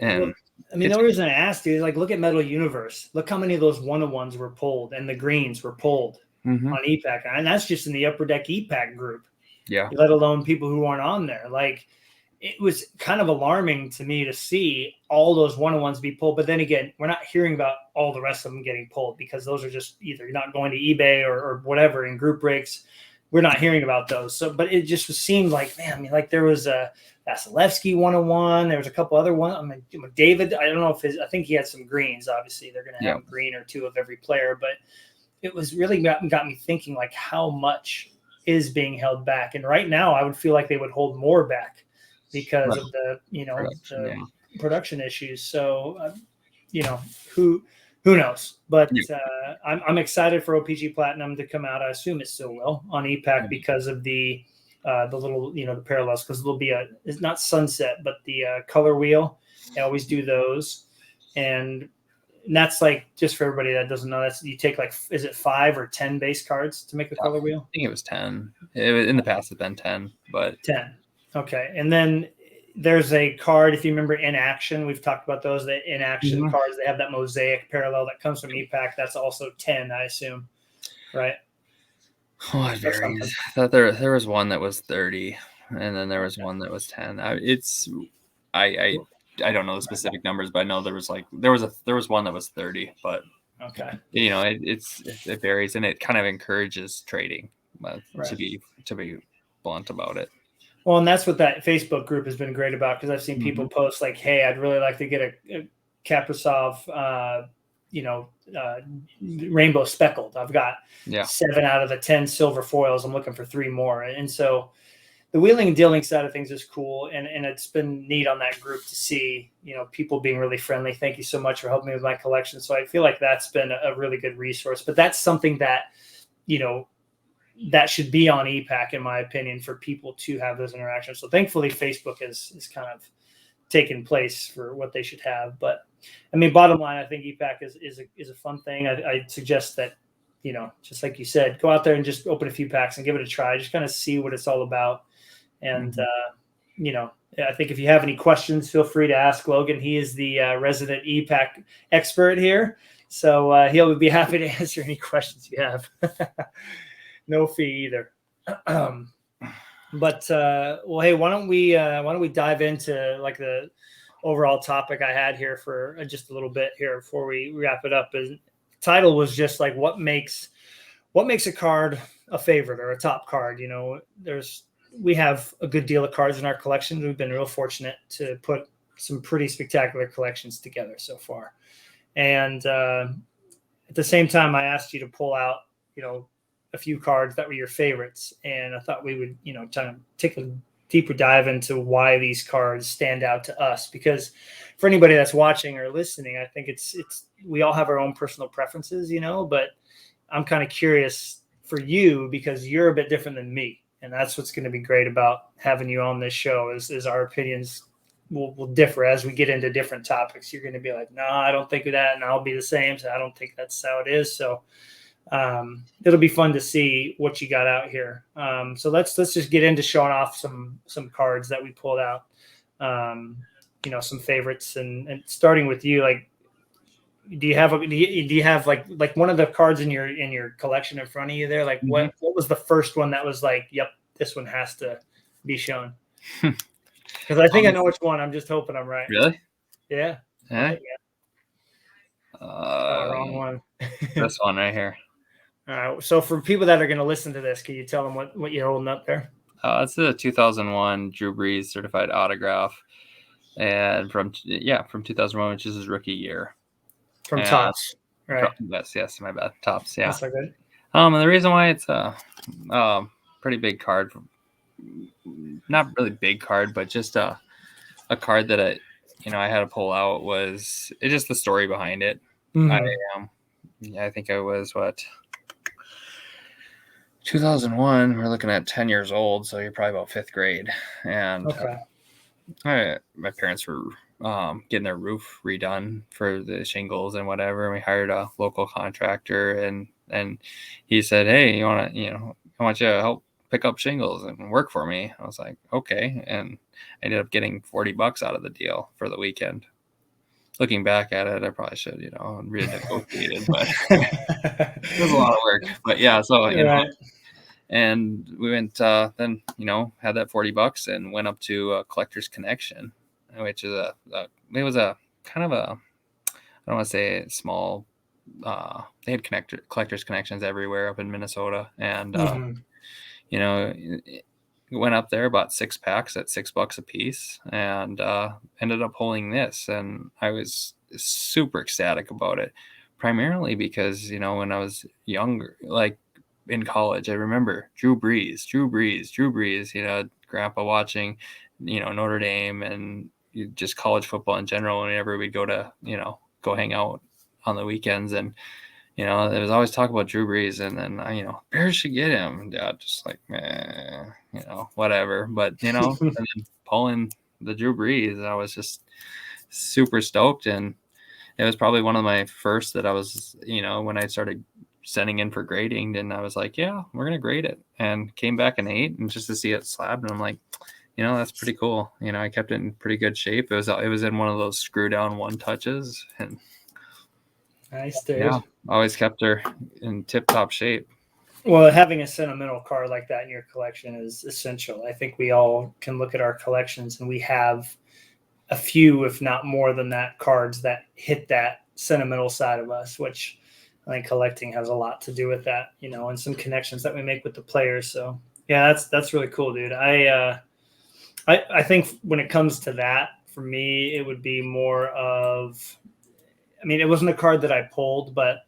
And the only reason I asked you is, like, look at Metal Universe. Look how many of those 1-on-1s were pulled and the greens were pulled on EPAC. And that's just in the Upper Deck EPAC group. Yeah. Let alone people who aren't on there. Like, it was kind of alarming to me to see all those 1-on-1s be pulled. But then again, we're not hearing about all the rest of them getting pulled because those are just either you're not going to eBay or whatever in group breaks. We're not hearing about those. So, but it just seemed like, man, like there was a Vasilevsky 1-on-1. There was a couple other ones. I mean, McDavid, I don't know if I think he had some greens. Obviously, they're going to have a green or two of every player. But it was really got me thinking, like, how much is being held back. And right now, I would feel like they would hold more back because of the production issues. So, who knows? But I'm excited for OPG Platinum to come out. I assume it still will on EPAC because of the little, the parallels, because there'll be it's not sunset, but the color wheel. They always do those. And that's, like, just for everybody that doesn't know, that's, you take, like, is it 5 or 10 base cards to make the color wheel? I think it was 10. In the past, it's been 10, but 10. Okay. And then there's a card, if you remember, In Action. We've talked about those, the In Action cards. They have that mosaic parallel that comes from EPAC. That's also 10, I assume. Right? Oh, it varies. I thought there was one that was 30, and then there was one that was 10. I don't know the specific numbers, but I know there was one that was 30. But okay, it varies, and it kind of encourages trading. To be blunt about it. Well, and that's what that Facebook group has been great about, because I've seen people post, like, hey, I'd really like to get a Kaprizov, rainbow speckled. I've got 7 out of the 10 silver foils. I'm looking for 3 more. And so the wheeling and dealing side of things is cool. And it's been neat on that group to see, people being really friendly. Thank you so much for helping me with my collection. So I feel like that's been a really good resource. But that's something that, that should be on EPAC, in my opinion, for people to have those interactions. So thankfully, Facebook is kind of taken place for what they should have. But I mean, bottom line, I think EPAC is a fun thing. I suggest that, just like you said, go out there and just open a few packs and give it a try. Just kind of see what it's all about. And, I think if you have any questions, feel free to ask Logan. He is the resident EPAC expert here. So he'll be happy to answer any questions you have. No fee either. But well, hey, why don't we dive into like the overall topic I had here for just a little bit here before we wrap it up. The title was just like what makes a card a favorite or a top card. You know, we have a good deal of cards in our collection. We've been real fortunate to put some pretty spectacular collections together so far. And at the same time, I asked you to pull out, you know, a few cards that were your favorites. And I thought we would, you know, kind of take a deeper dive into why these cards stand out to us. Because for anybody that's watching or listening, I think it's we all have our own personal preferences, you know, but I'm kind of curious for you because you're a bit different than me. And that's what's going to be great about having you on this show is our opinions will differ as we get into different topics. You're going to be like, no, I don't think of that. And I'll be the same. So I don't think that's how it is. So it'll be fun to see what you got out here. So let's just get into showing off some cards that we pulled out, you know, some favorites and starting with you, like, do you have like one of the cards in your collection in front of you there? Like what was the first one that was like, yep, this one has to be shown? Because I think I know which one. I'm just hoping I'm right. Really? Yeah. Yeah. Wrong one. This one right here. All right. So for people that are going to listen to this, can you tell them what you're holding up there? It's a 2001 Drew Brees certified autograph, and from 2001, which is his rookie year. From Topps, right? Yes, my bad. Topps, yeah. That's so good. And the reason why it's a pretty big card, not really big card, but just a card that I had to pull out was just the story behind it. I think I was 2001. We're looking at 10 years old, so you're probably about 5th grade, and my parents were getting their roof redone for the shingles and whatever. And we hired a local contractor, and he said, "Hey, I want you to help pick up shingles and work for me." I was like, "Okay," and I ended up getting $40 out of the deal for the weekend. Looking back at it, I probably should, renegotiated, but it was a lot of work. But yeah, so and we went then had that $40 and went up to Collector's Connection, which is it was a kind of a, I don't want to say small. They had Collector's Connections everywhere up in Minnesota, and went up there, bought 6 packs at $6 a piece, and ended up holding this, and I was super ecstatic about it, primarily because when I was younger, like in college, I remember Drew Brees, grandpa watching Notre Dame and just college football in general whenever we'd go to go hang out on the weekends, and there was always talk about Drew Brees, and then Bears should get him. And Dad just like, whatever. But and then pulling the Drew Brees, I was just super stoked, and it was probably one of my first that I was, when I started sending in for grading, and I was like, yeah, we're gonna grade it, and came back an 8, and just to see it slabbed, and I'm like, that's pretty cool. I kept it in pretty good shape. It was in one of those screw down one touches, and nice, dude. Yeah, always kept her in tip-top shape. Well, having a sentimental card like that in your collection is essential. I think we all can look at our collections, and we have a few, if not more than that, cards that hit that sentimental side of us, which I think collecting has a lot to do with that, and some connections that we make with the players. So yeah, that's really cool, dude. I think when it comes to that, for me, it would be more of, it wasn't a card that I pulled, but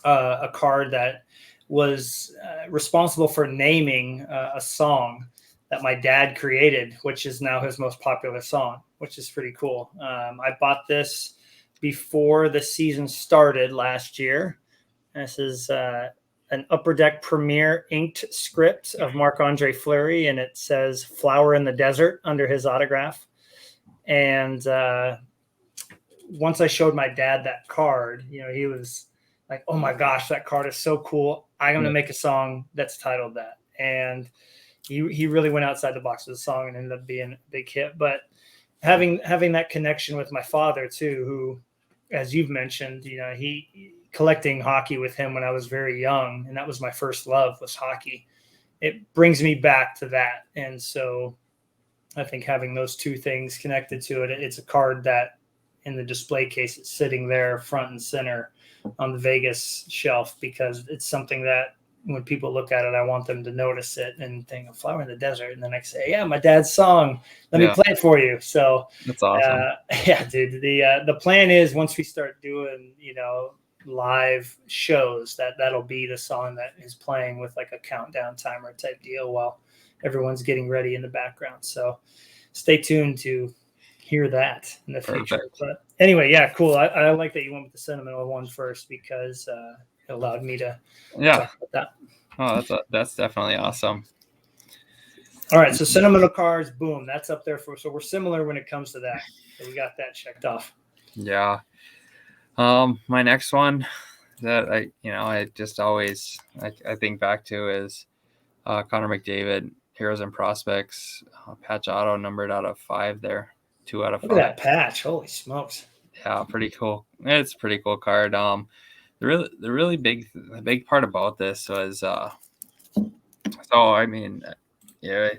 a card that was responsible for naming a song that my dad created, which is now his most popular song, which is pretty cool. I bought this before the season started last year. This is an Upper Deck Premier inked script of Marc-Andre Fleury, and it says "Flower in the Desert" under his autograph. And once I showed my dad that card, he was like, "Oh my gosh, that card is so cool. I'm going to make a song that's titled that." And he really went outside the box with the song and ended up being a big hit. But having that connection with my father too, who as you've mentioned, collecting hockey with him when I was very young, and that was my first love, was hockey. It brings me back to that. And so I think having those two things connected to it, it's a card that in the display case, it's sitting there front and center on the Vegas shelf, because it's something that when people look at it, I want them to notice it and think of Flower in the Desert. And then I say, yeah, my dad's song, let me play it for you. So that's awesome. Yeah, dude, the plan is once we start doing, live shows, that'll be the song that is playing with like a countdown timer type deal while everyone's getting ready in the background. So stay tuned to hear that in the future. But anyway, yeah, cool. I like that you went with the sentimental one first, because it allowed me to talk about that. Oh, that's definitely awesome. All right, so sentimental cards, boom, that's up there so we're similar when it comes to that. So we got that checked off. Yeah. My next one that I just always I think back to is Connor McDavid, Heroes and Prospects, patch auto numbered out of 5 there, 2 out of 5. Look at that patch! Holy smokes! Yeah, pretty cool. It's a pretty cool card. The really big part about this was I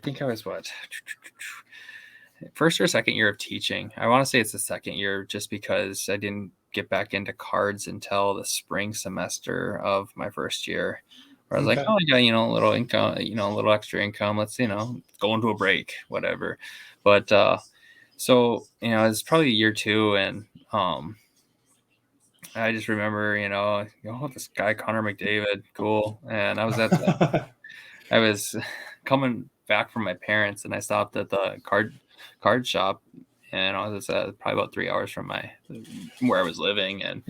think I was first or second year of teaching. I want to say it's the second year, just because I didn't get back into cards until the spring semester of my first year, where I was like, oh yeah, a little income, a little extra income. Let's go into a break, whatever. But so it's probably year 2, and I just remember, this guy Connor McDavid, cool. And I was I was coming back from my parents, and I stopped at the card shop, and I was probably about 3 hours from where I was living, and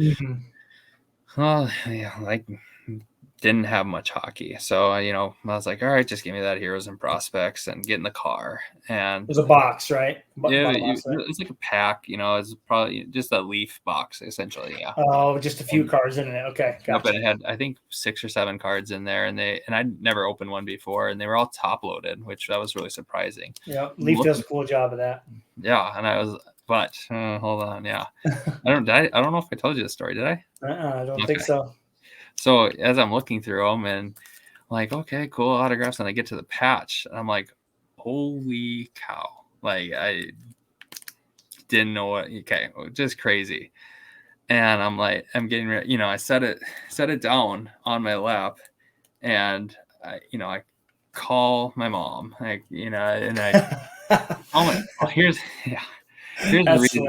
didn't have much hockey. So, I was like, all right, just give me that Heroes and Prospects and get in the car. And it was a box, right? It's like a pack, it's probably just a leaf box, essentially. Yeah. Oh, just a few cards in it. Okay. Gotcha. But it had, I think, 6 or 7 cards in there, and I'd nenever opened one before, and they were all top loaded, which that was really surprising. Yeah. Leaf does a cool job of that. Yeah. And I was, but hold on. Yeah. I don't know if I told you the story. Did I? I don't think so. So as I'm looking through them, and like, okay, cool autographs, and I get to the patch, and I'm like, holy cow. Like, I didn't know what, just crazy. And I'm like, I'm getting ready, I set it down on my lap, and I call my mom, and here's the reason.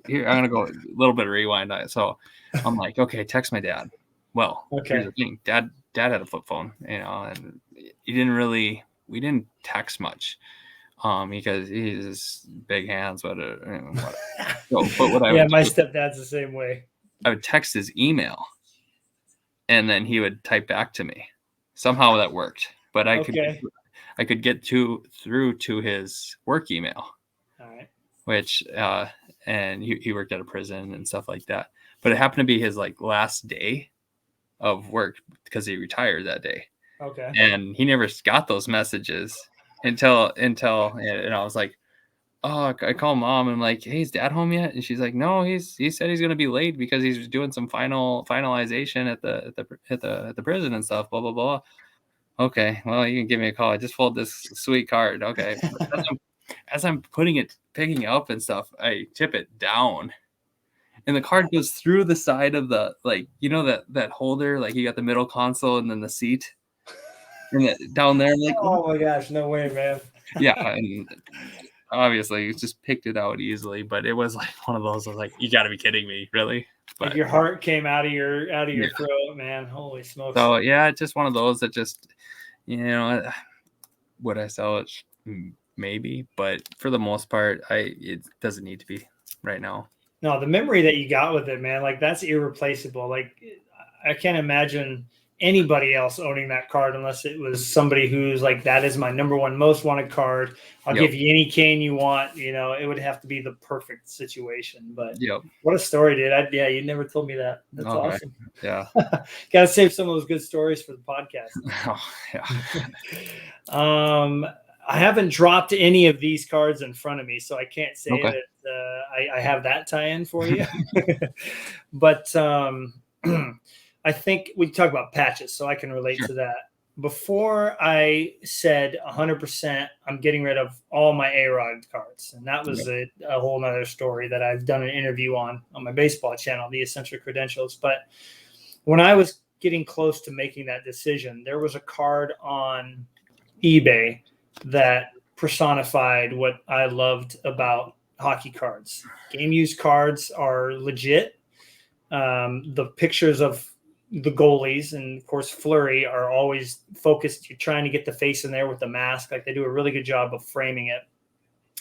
Here, I'm gonna go a little bit of rewind. So I'm like, okay, text my dad. Well, here's the thing. Dad had a flip phone, and we didn't text much, because he's big hands, but my stepdad's the same way. I would text his email, and then he would type back to me. Somehow that worked, but I could get through to his work email. All right. Which and he worked at a prison and stuff like that. But it happened to be his last day of work, because he retired that day. Okay. And he never got those messages until and I was like, oh, I call mom, and I'm like, hey, is dad home yet? And she's like, no, he said he's gonna be late because he's doing some finalization at the prison and stuff, blah blah blah. Okay, well, you can give me a call. I just pulled this sweet card. Okay. As I'm picking it up and stuff, I tip it down, and the card goes through the side of the, that holder, like you got the middle console and then the seat, and down there. I'm like, oh my gosh, no way, man. Yeah, and obviously you just picked it out easily, but it was like one of those. I was like, you got to be kidding me, really? But your heart came out of your throat, man. Holy smokes. So yeah, it's just one of those that just, would I sell it? Maybe, but for the most part, it doesn't need to be right now. No, the memory that you got with it, man, that's irreplaceable. I can't imagine anybody else owning that card unless it was somebody who's like, that is my number one most wanted card. I'll give you any cane you want. It would have to be the perfect situation. But what a story, dude. You never told me that. That's awesome. Yeah. Got to save some of those good stories for the podcast. Oh, yeah. I haven't dropped any of these cards in front of me, so I can't say that I have that tie-in for you. But I think we talk about patches, so I can relate Sure. to that. Before I said 100%, I'm getting rid of all my A-Rod cards. And that was a whole nother story that I've done an interview on my baseball channel, The Essential Credentials. But when I was getting close to making that decision, there was a card on eBay that personified what I loved about hockey cards. Game used cards are legit. The pictures of the goalies and of course Fleury are always focused. You're trying to get the face in there with the mask. Like they do a really good job of framing it.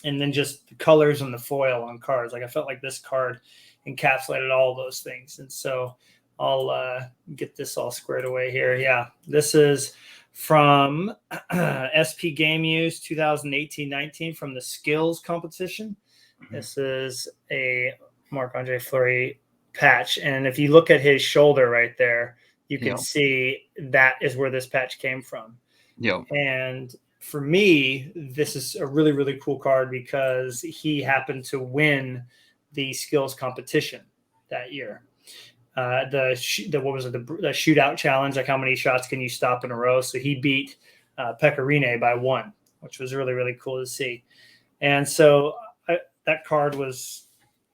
And then just the colors and the foil on cards. Like I felt like this card encapsulated all those things. And so I'll get this all squared away here. Yeah, this is from SP Game Use 2018-19 from the skills competition. This is a Marc-Andre Fleury patch. And if you look at his shoulder right there, you can see that is where this patch came from. And for me, this is a really, really cool card because he happened to win the skills competition that year. The shootout challenge, like how many shots can you stop in a row? So he beat Pecorine by 1, which was really, really cool to see. And so that card was,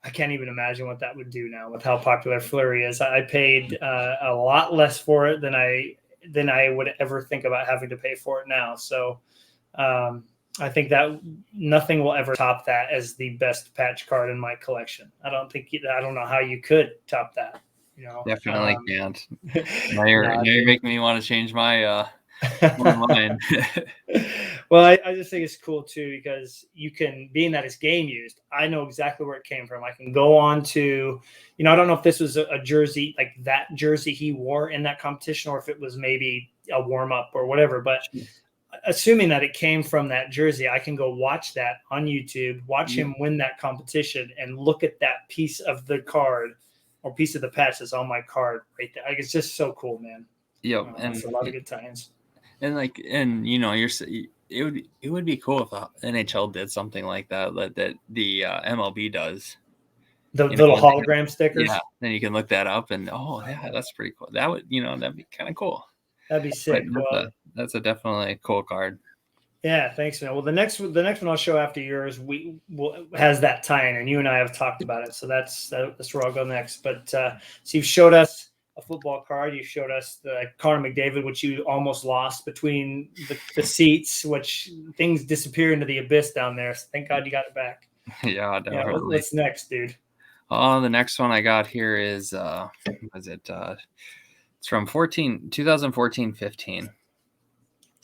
I can't even imagine what that would do now with how popular Fleury is. I paid a lot less for it than I would ever think about having to pay for it now. So I think that nothing will ever top that as the best patch card in my collection. I don't know how you could top that. Definitely can't. Now you're making me want to change my mind. Well, I just think it's cool too because you can, being that it's game used, I know exactly where it came from. I can go on to, I don't know if this was a jersey, like that jersey he wore in that competition, or if it was maybe a warm up or whatever. But assuming that it came from that jersey, I can go watch that on YouTube, watch him win that competition, and look at that piece of the card or piece of the patch that's on my card right there. Like, it's just so cool, man. And it's a lot of good tie-ins. And it would be cool if the NHL did something like that the MLB does. The little hologram stickers. Yeah, then you can look that up and that's pretty cool. That would that'd be kind of cool. That'd be sick. That's a definitely cool card. Yeah, thanks, man. Well, the next one I'll show after yours has that tie-in, and you and I have talked about it. So that's where I'll go next. But so you've showed us a football card. You showed us the Connor McDavid, which you almost lost between the seats, which things disappear into the abyss down there. So thank God you got it back. Yeah, definitely. Yeah, what's next, dude? Oh, the next one I got here is it's from 2014-15.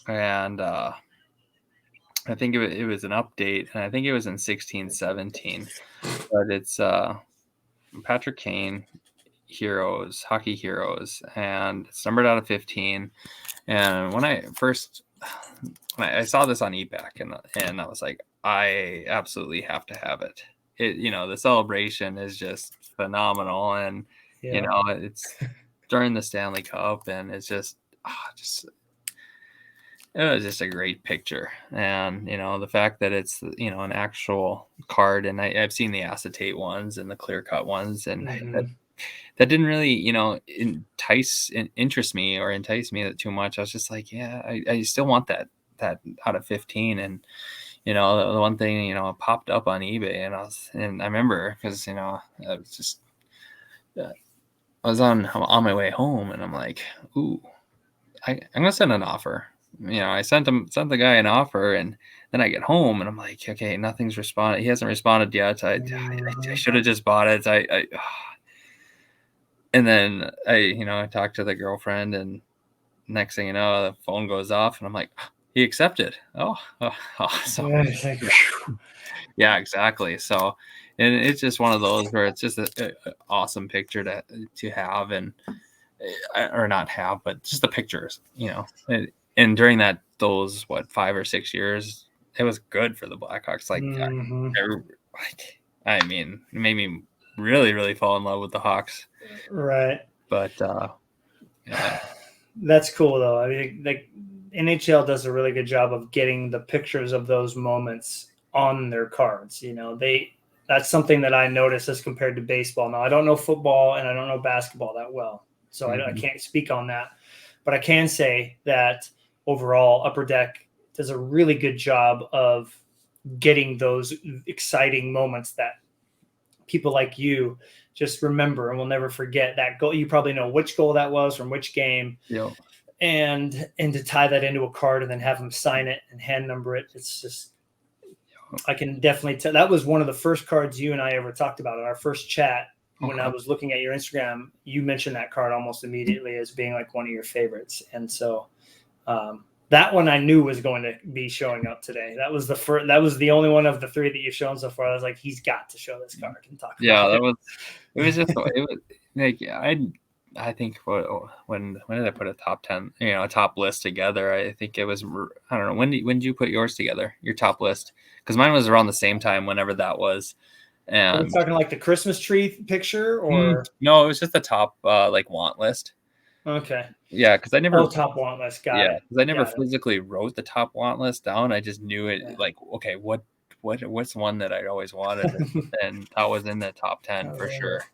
And I think it was an update, and I think it was in 16-17. But it's Patrick Kane Hockey Heroes, and it's numbered out of 15. And when I saw this on eBay, and I was like, I absolutely have to have it. The celebration is just phenomenal, and it's during the Stanley Cup, and it's just it was just a great picture. And the fact that it's an actual card, and I've seen the acetate ones and the clear cut ones, and that didn't really entice me too much. I was just like, I still want that out of 15. And the one thing it popped up on eBay, and I remember because I was on my way home, and I'm like, ooh, I'm gonna send an offer. I sent the guy an offer, and then I get home and I'm like, okay, nothing's responded. He hasn't responded yet. I should have just bought it. And then I talked to the girlfriend, and next thing you know, the phone goes off, and I'm like, he accepted. Oh, awesome. Yeah, exactly. So, and it's just one of those where it's just an awesome picture to have, or not have, but just the pictures, and during those 5 or 6 years, it was good for the Blackhawks. It made me really, really fall in love with the Hawks. Right. But that's cool though. I mean, like NHL does a really good job of getting the pictures of those moments on their cards. that's something that I notice as compared to baseball. Now, I don't know football and I don't know basketball that well, so I can't speak on that. But I can say that overall, Upper Deck does a really good job of getting those exciting moments that people like you just remember and will never forget. That goal, you probably know which goal that was from which game. Yep. And to tie that into a card and then have them sign it and hand number it. It's just, I can definitely tell. That was one of the first cards you and I ever talked about in our first chat. When I was looking at your Instagram, you mentioned that card almost immediately as being like one of your favorites. And so that one I knew was going to be showing up today. That was the first, that was the only one of the three that you've shown so far. I was like, he's got to show this card and talk about it. It was just, it was like, I think when did I put a top 10, a top list together? I think it was, I don't know. When did you put yours together? Your top list? Because mine was around the same time, whenever that was. And are we talking like the Christmas tree picture or? No, it was just the top like want list. Okay. Yeah, because I never top want list. Got it. Because I never physically wrote the top want list down. I just knew it like, okay, what's one that I always wanted, and that was in the top 10 for sure.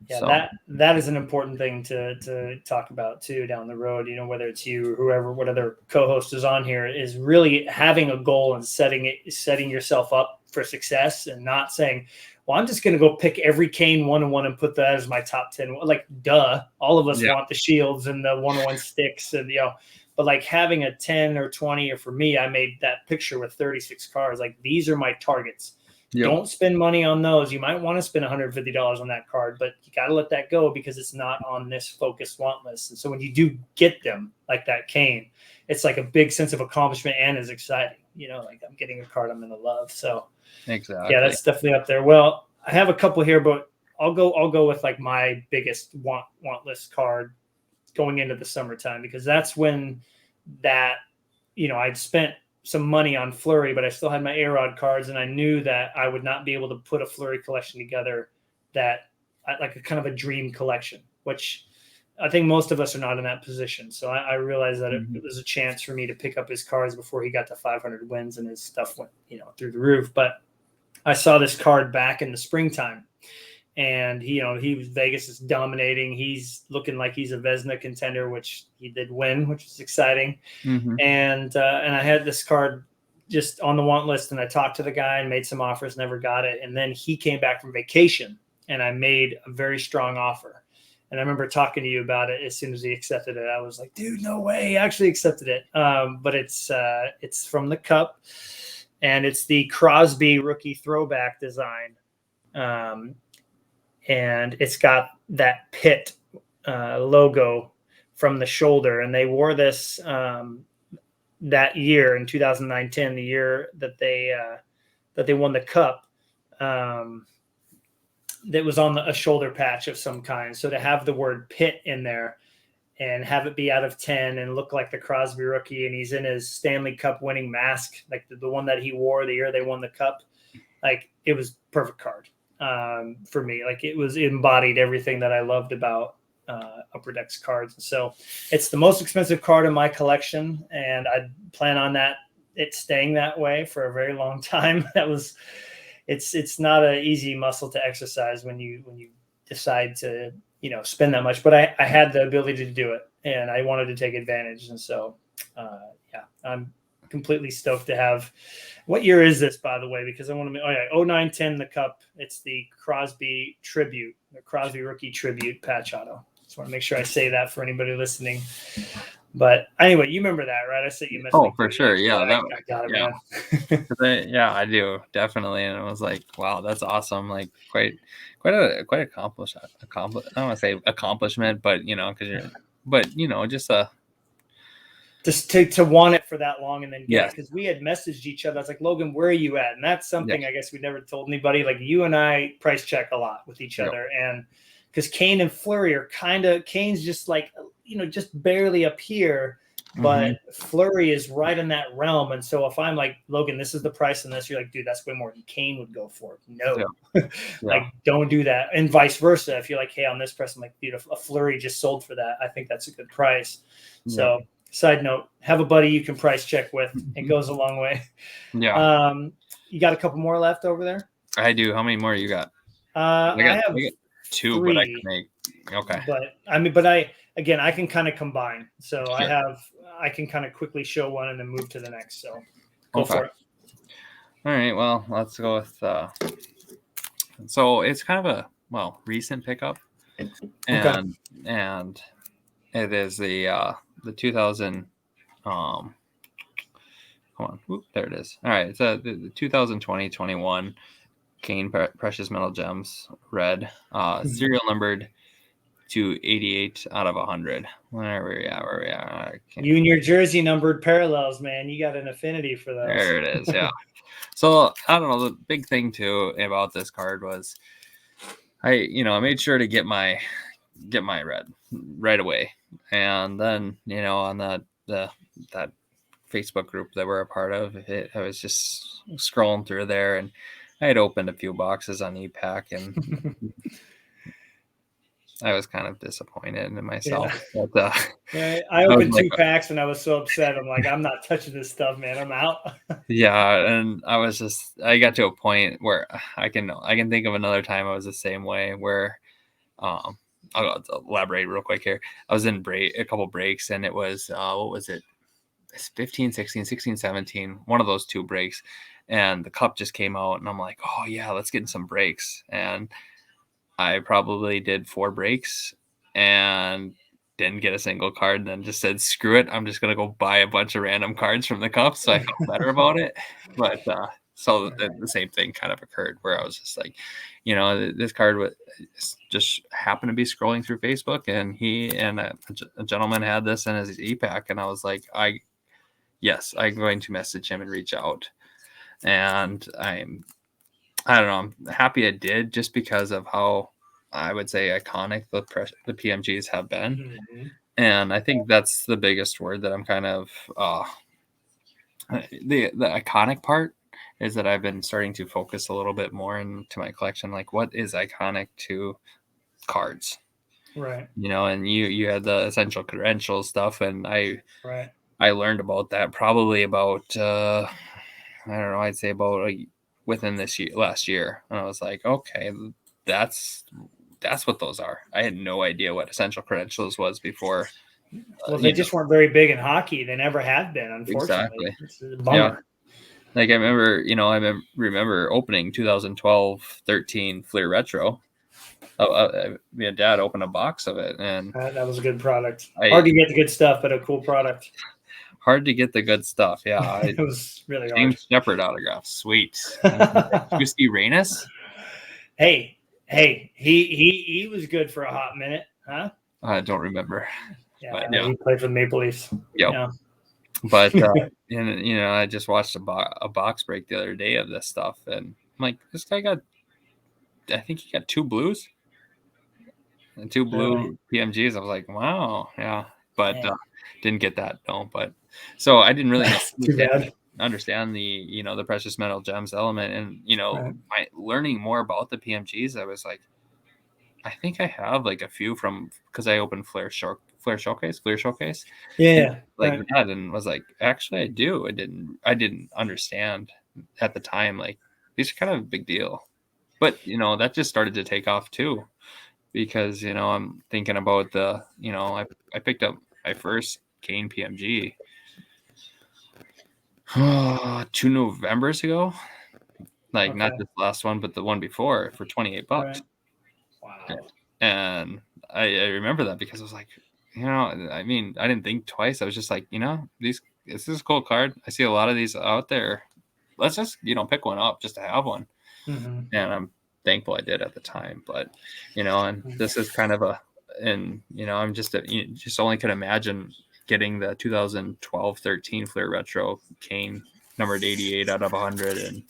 Yeah, so that is an important thing to talk about too down the road. Whether it's you or whoever, what other co-host is on here, is really having a goal and setting yourself up for success, and not saying, well, I'm just going to go pick every Kane 1-on-1 and put that as my top 10. Like, duh, all of us want the shields and the 1-on-1 sticks, and but like having a 10 or 20, or for me, I made that picture with 36 cards. Like, these are my targets. Yep. Don't spend money on those. You might want to spend $150 on that card, but you got to let that go because it's not on this focused want list. And so when you do get them, like that Kane, it's like a big sense of accomplishment and is exciting. Like, I'm getting a card I'm going to love. So exactly. Yeah, that's definitely up there. Well, I have a couple here, but I'll go with like my biggest want list card going into the summertime, because that's when that, I'd spent some money on Fleury, but I still had my A-Rod cards, and I knew that I would not be able to put a Fleury collection together that like a kind of a dream collection, which I think most of us are not in that position. So I realized that it was a chance for me to pick up his cards before he got to 500 wins and his stuff went, through the roof. But I saw this card back in the springtime, and he was Vegas is dominating. He's looking like he's a Vezina contender, which he did win, which is exciting. And I had this card just on the want list, and I talked to the guy and made some offers, never got it. And then he came back from vacation, and I made a very strong offer. And I remember talking to you about it as soon as he accepted it. I was like, dude, no way, he actually accepted it. But it's from the Cup, and it's the Crosby rookie throwback design. And it's got that Pitt logo from the shoulder. And they wore this that year in 2009-10, the year that they won the Cup. That was on a shoulder patch of some kind. So to have the word Pitt in there and have it be out of 10 and look like the Crosby rookie, and he's in his Stanley Cup winning mask, like the one that he wore the year they won the Cup, like, it was perfect card. For me, like, it embodied everything that I loved about Upper Deck's cards. And so it's the most expensive card in my collection, and I plan on it staying that way for a very long time. It's not an easy muscle to exercise when you decide to spend that much, but I had the ability to do it, and I wanted to take advantage. And so I'm completely stoked to have. What year is this, by the way? Because I want to. 09-10 the Cup. It's the Crosby tribute, the Crosby rookie tribute patch auto. Just want to make sure I say that for anybody listening. But anyway, you remember that, right? I sent you a message. Oh, for sure. Yeah, I got it, man. Yeah, I do, definitely. And I was like, wow, that's awesome. Like, quite accomplished. I don't want to say accomplishment, but just to want it for that long and then get it, because we had messaged each other. I was like, Logan, where are you at? And that's something I guess we never told anybody. Like, you and I price check a lot with each other, and because Kane and Fleury are Kane's just like just barely up here, but Fleury is right in that realm. And so if I'm like, Logan, this is the price on this, you're like, dude, that's way more than Kane would go for. No, like, don't do that. And vice versa. If you're like, hey, on this price, I'm like, dude, a Fleury just sold for that, I think that's a good price. So side note, have a buddy you can price check with. It goes a long way. You got a couple more left over there? I do. How many more you got? I have I got 2, 3, but I can make. Okay. But I can kind of combine. So Sure. I can kind of quickly show one and then move to the next. So go Okay. for it. All right. Well, let's go with. So it's kind of a recent pickup, and it is the 2000. Come on, whoop, there it is. All right, it's the 2020-21 Kane Precious Metal Gems Red, serial numbered to 88 out of 100. Where we are. You and your jersey numbered parallels, man. You got an affinity for those. There it is. Yeah. So I don't know. The big thing too about this card was I made sure to get my red right away, and then on that Facebook group that we're a part of, I was just scrolling through there, and I had opened a few boxes on ePack, and I was kind of disappointed in myself. Yeah. But, I opened 2 packs and I was so upset. I'm like, I'm not touching this stuff, man. I'm out. Yeah, and I got to a point where I can think of another time I was the same way, where I'll elaborate real quick here. I was in a couple breaks, and it was what was it? 15, 16, 16, 17, one of those 2 breaks, and the cup just came out, and I'm like, oh yeah, let's get in some breaks. And I probably did 4 breaks and didn't get a single card, and then just said, screw it, I'm just gonna go buy a bunch of random cards from the cup, so I felt better about it. But so the same thing kind of occurred, where I was just like, this card was just happened to be scrolling through Facebook, and he and a gentleman had this in his e-pack, and I was like, I'm going to message him and reach out. And I don't know, I'm happy I did, just because of how, I would say, iconic the PMGs have been. Mm-hmm. And I think that's the biggest word that I'm kind of the iconic part is that I've been starting to focus a little bit more into my collection, like what is iconic to cards, right? And you had the essential credentials stuff, and I learned about that probably about I don't know, I'd say about within last year, and I was like, okay, that's what those are. I had no idea what essential credentials was before. Well, they just weren't very big in hockey. They never have been, unfortunately. Exactly. It's a bummer. Yeah. Like I remember opening 2012-13 Fleer Retro. My dad opened a box of it, and that was a good product. Hard to get the good stuff, but a cool product. Hard to get the good stuff. Yeah, it was really hard. James Shepard autograph, sweet. Justy Reynes. Hey, he was good for a hot minute, huh? I don't remember. Yeah, but, he played for the Maple Leafs. Yep. Yeah. But and I just watched a box break the other day of this stuff, and I'm like, this guy I think he got 2 blues and 2 blue PMGs. I was like, wow, yeah, but didn't get that, no. But so I didn't really understand the the precious metal gems element, and my learning more about the PMGs, I was like, I think I have like a few because I opened Fleer Showcase. Yeah. Like that, and was like, actually I do. I didn't understand at the time, like, these are kind of a big deal. But that just started to take off too, because I'm thinking about I picked up my first Kane PMG 2 Novembers ago. Like, not this last one, but the one before, for $28. Right. Wow. And I remember that because I was like, I mean, I didn't think twice. I was just like, this is a cool card. I see a lot of these out there. Let's just, pick one up just to have one. Mm-hmm. And I'm thankful I did at the time. But, and this is kind of I'm just only could imagine getting the 2012-13 Fleer Retro Kane numbered 88 out of 100. And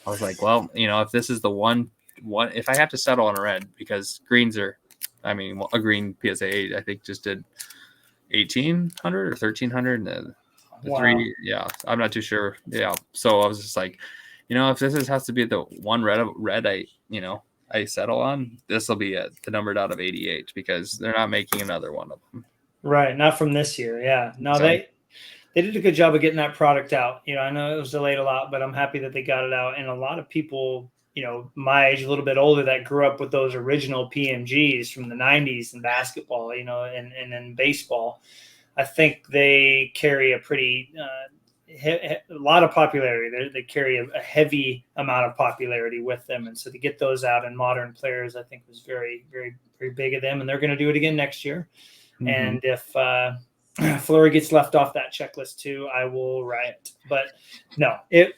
I was like, well, if this is the one, if I have to settle on a red, because greens are, a green PSA 8, I think, just did 1,800 or 1,300. And the 3, yeah, I'm not too sure. Yeah. So I was just like, if this has to be the one red I settle on, this will be the numbered out of 88, because they're not making another one of them. Right. Not from this year. Yeah. No, they did a good job of getting that product out. I know it was delayed a lot, but I'm happy that they got it out. And a lot of people my age, a little bit older, that grew up with those original PMGs from the 90s in basketball, and in baseball, I think they carry a pretty a lot of popularity. They carry a heavy amount of popularity with them. And so to get those out in modern players, I think was very, very, very big of them. And they're going to do it again next year. Mm-hmm. And if Fleury gets left off that checklist too, I will riot. But no, it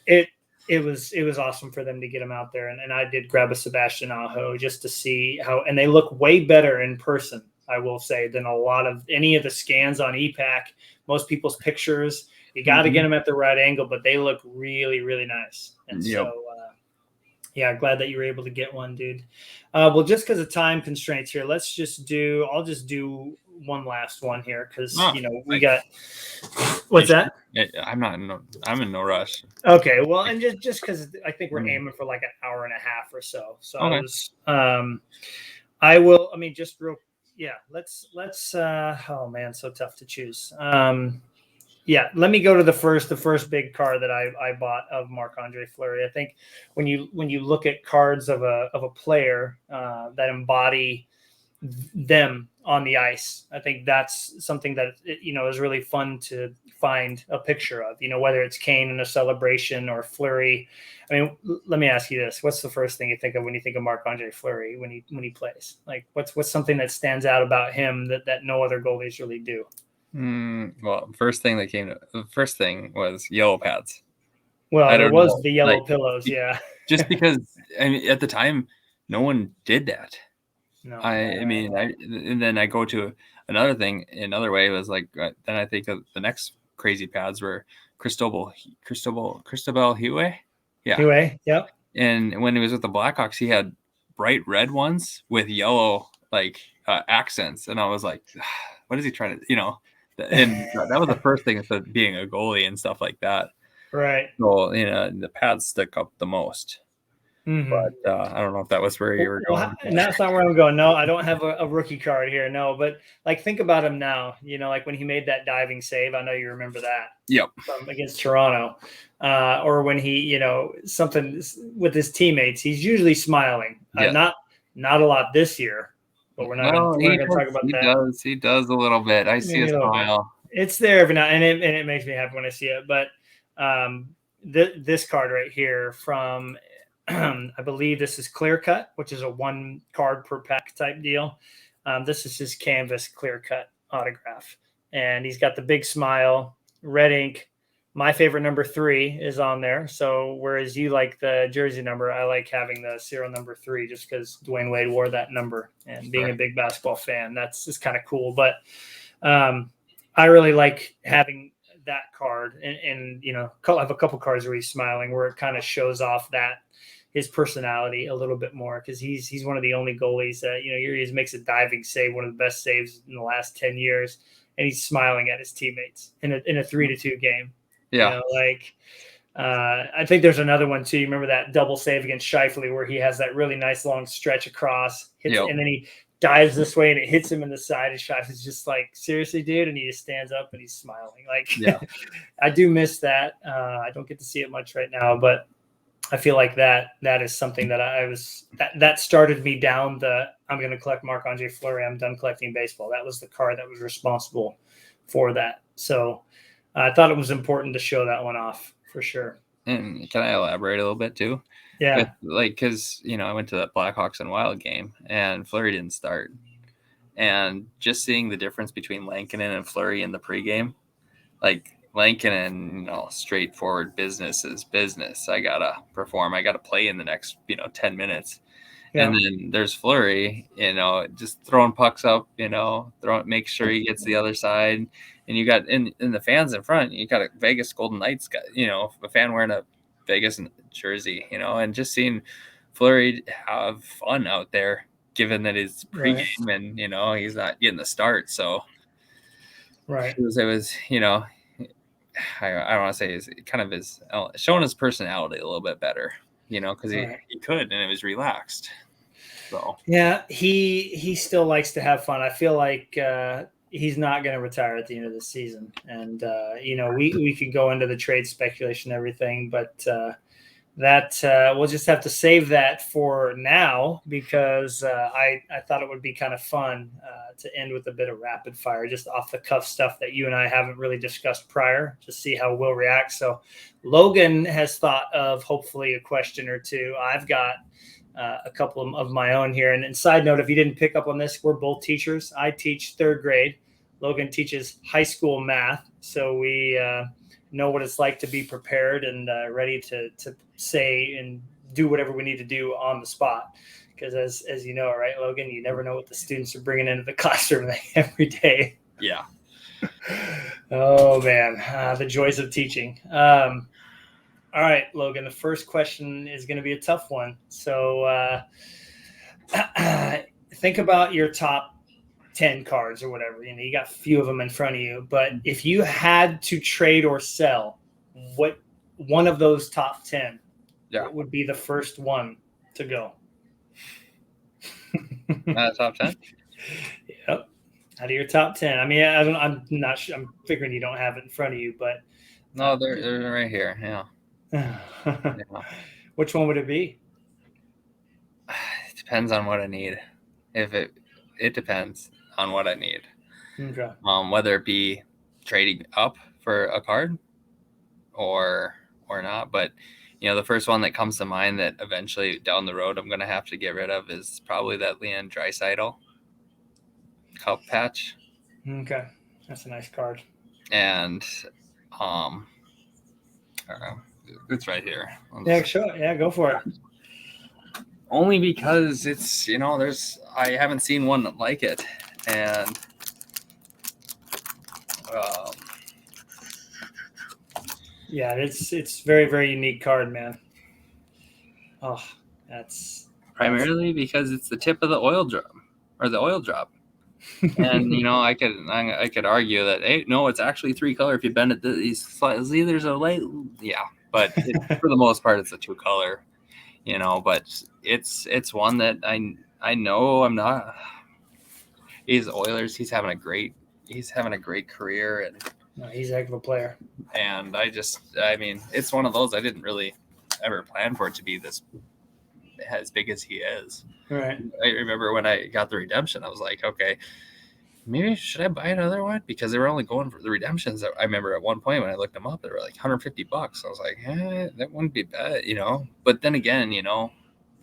was awesome for them to get him out there. And I did grab a Sebastian Aho just to see how, and they look way better in person, I will say, than a lot of any of the scans on EPAC, most people's pictures. You got to get them at the right angle, but they look really, really nice. And so, glad that you were able to get one, dude. Well, just because of time constraints here, I'll just do one last one here because, we got – what's that? I'm in no rush. Okay. Well, and just because I think we're aiming for like an hour and a half or so. So let's oh man, so tough to choose. Let me go to the first big card that I bought of Marc-Andre Fleury. I think when you look at cards of a player that embody them on the ice, I think that's something that is really fun to find a picture of. Whether it's Kane in a celebration or Fleury. I mean, let me ask you this: what's the first thing you think of when you think of Marc-Andre Fleury when he plays? Like, what's something that stands out about him that no other goalies really do? Well, the first thing was yellow pads. Well, there was the yellow pillows, yeah. Just because at the time, no one did that. No, and then I go to another thing. Another way was like then I think of the next crazy pads were Cristobal Huey. Yeah. Huey, yep. And when he was with the Blackhawks, he had bright red ones with yellow accents, and I was like, what is he trying to, And that was the first thing for being a goalie and stuff like that. Right. So, the pads stick up the most. Mm-hmm. But I don't know if that was where you were going. And that's not where I'm going. No, I don't have a rookie card here. No, but think about him now, like when he made that diving save. I know you remember that. Yep. Against Toronto. Or when he, something with his teammates, he's usually smiling. Not a lot this year. But we're not going to talk about that. He does a little bit. I see a smile. It's there every now and it makes me happy when I see it. But this card right here from, I believe this is Clear Cut, which is a 1 card per pack type deal. This is his canvas Clear Cut autograph. And he's got the big smile, red ink. My favorite number 3 is on there. So whereas you like the jersey number, I like having the serial number 3 just because Dwayne Wade wore that number. And being a big basketball fan, that's just kind of cool. But I really like having that card. And I have a couple cards where he's smiling, where it kind of shows off his personality a little bit more, because he's one of the only goalies that, he makes a diving save, one of the best saves in the last 10 years. And he's smiling at his teammates in a 3-2 game. Yeah. I think there's another one too. You remember that double save against Scheifele where he has that really nice long stretch across, and then he dives this way and it hits him in the side. And Scheifele's just like, seriously, dude. And he just stands up and he's smiling. I do miss that. I don't get to see it much right now, but I feel like that is something that that started me down I'm going to collect Marc-Andre Fleury. I'm done collecting baseball. That was the card that was responsible for that. So I thought it was important to show that one off for sure. And can I elaborate a little bit too? Yeah. Because, I went to that Blackhawks and Wild game and Fleury didn't start. And just seeing the difference between Lankinen and Fleury in the pregame, Lankinen, straightforward business is business. I got to perform. I got to play in the next, 10 minutes. Yeah. And then there's Fleury, just throwing pucks up, make sure he gets the other side. And you got in the fans in front, you got a Vegas Golden Knights guy, a fan wearing a Vegas jersey, and just seeing Fleury have fun out there, given that it's pregame and, he's not getting the start. So it was, I don't want to say is kind of showing his personality a little bit better, because he could, and it was relaxed. So yeah, he still likes to have fun. I feel like he's not going to retire at the end of the season, and we could go into the trade speculation and everything, but that we'll just have to save that for now, because I thought it would be kind of fun to end with a bit of rapid fire, just off the cuff stuff that you and I haven't really discussed prior, to see how we'll react. So Logan has thought of hopefully a question or two. I've got a couple of my own here. And side note, if you didn't pick up on this, we're both teachers. I teach third grade. Logan teaches high school math. So we know what it's like to be prepared and ready to say and do whatever we need to do on the spot. Because as you know, right, Logan, you never know what the students are bringing into the classroom every day. Yeah. Oh, man, the joys of teaching. All right, Logan, the first question is going to be a tough one. So think about your top 10 cards or whatever. You got a few of them in front of you, but if you had to trade or sell, what one of those top 10 what would be the first one to go? Top 10? Yep. Out of your top 10. I mean, I'm not sure. I'm figuring you don't have it in front of you, but no, they're right here. Yeah. Yeah. Which one would it be? It depends on what I need. If it depends on what I need. Okay. Whether it be trading up for a card or not. But the first one that comes to mind that eventually down the road I'm gonna have to get rid of is probably that Leon Draisaitl cup patch. Okay. That's a nice card. And it's right here. Yeah, sure. Yeah, go for it. Only because it's I haven't seen one like it, and yeah, it's very, very unique card, man. Oh, that's primarily because it's the tip of the oil drop or the oil drop. And I could argue that, hey, no, it's actually 3-color if you bend it. There's a light, but for the most part it's a 2-color. But it's one that I know I'm not. He's Oilers. He's having a great career, and he's a heck of a player. And it's one of those I didn't really ever plan for it to be this as big as he is. Right. I remember when I got the redemption, I was like, okay, maybe should I buy another one? Because they were only going for the redemptions. I remember at one point when I looked them up, they were like $150. I was like, that wouldn't be bad, But then again,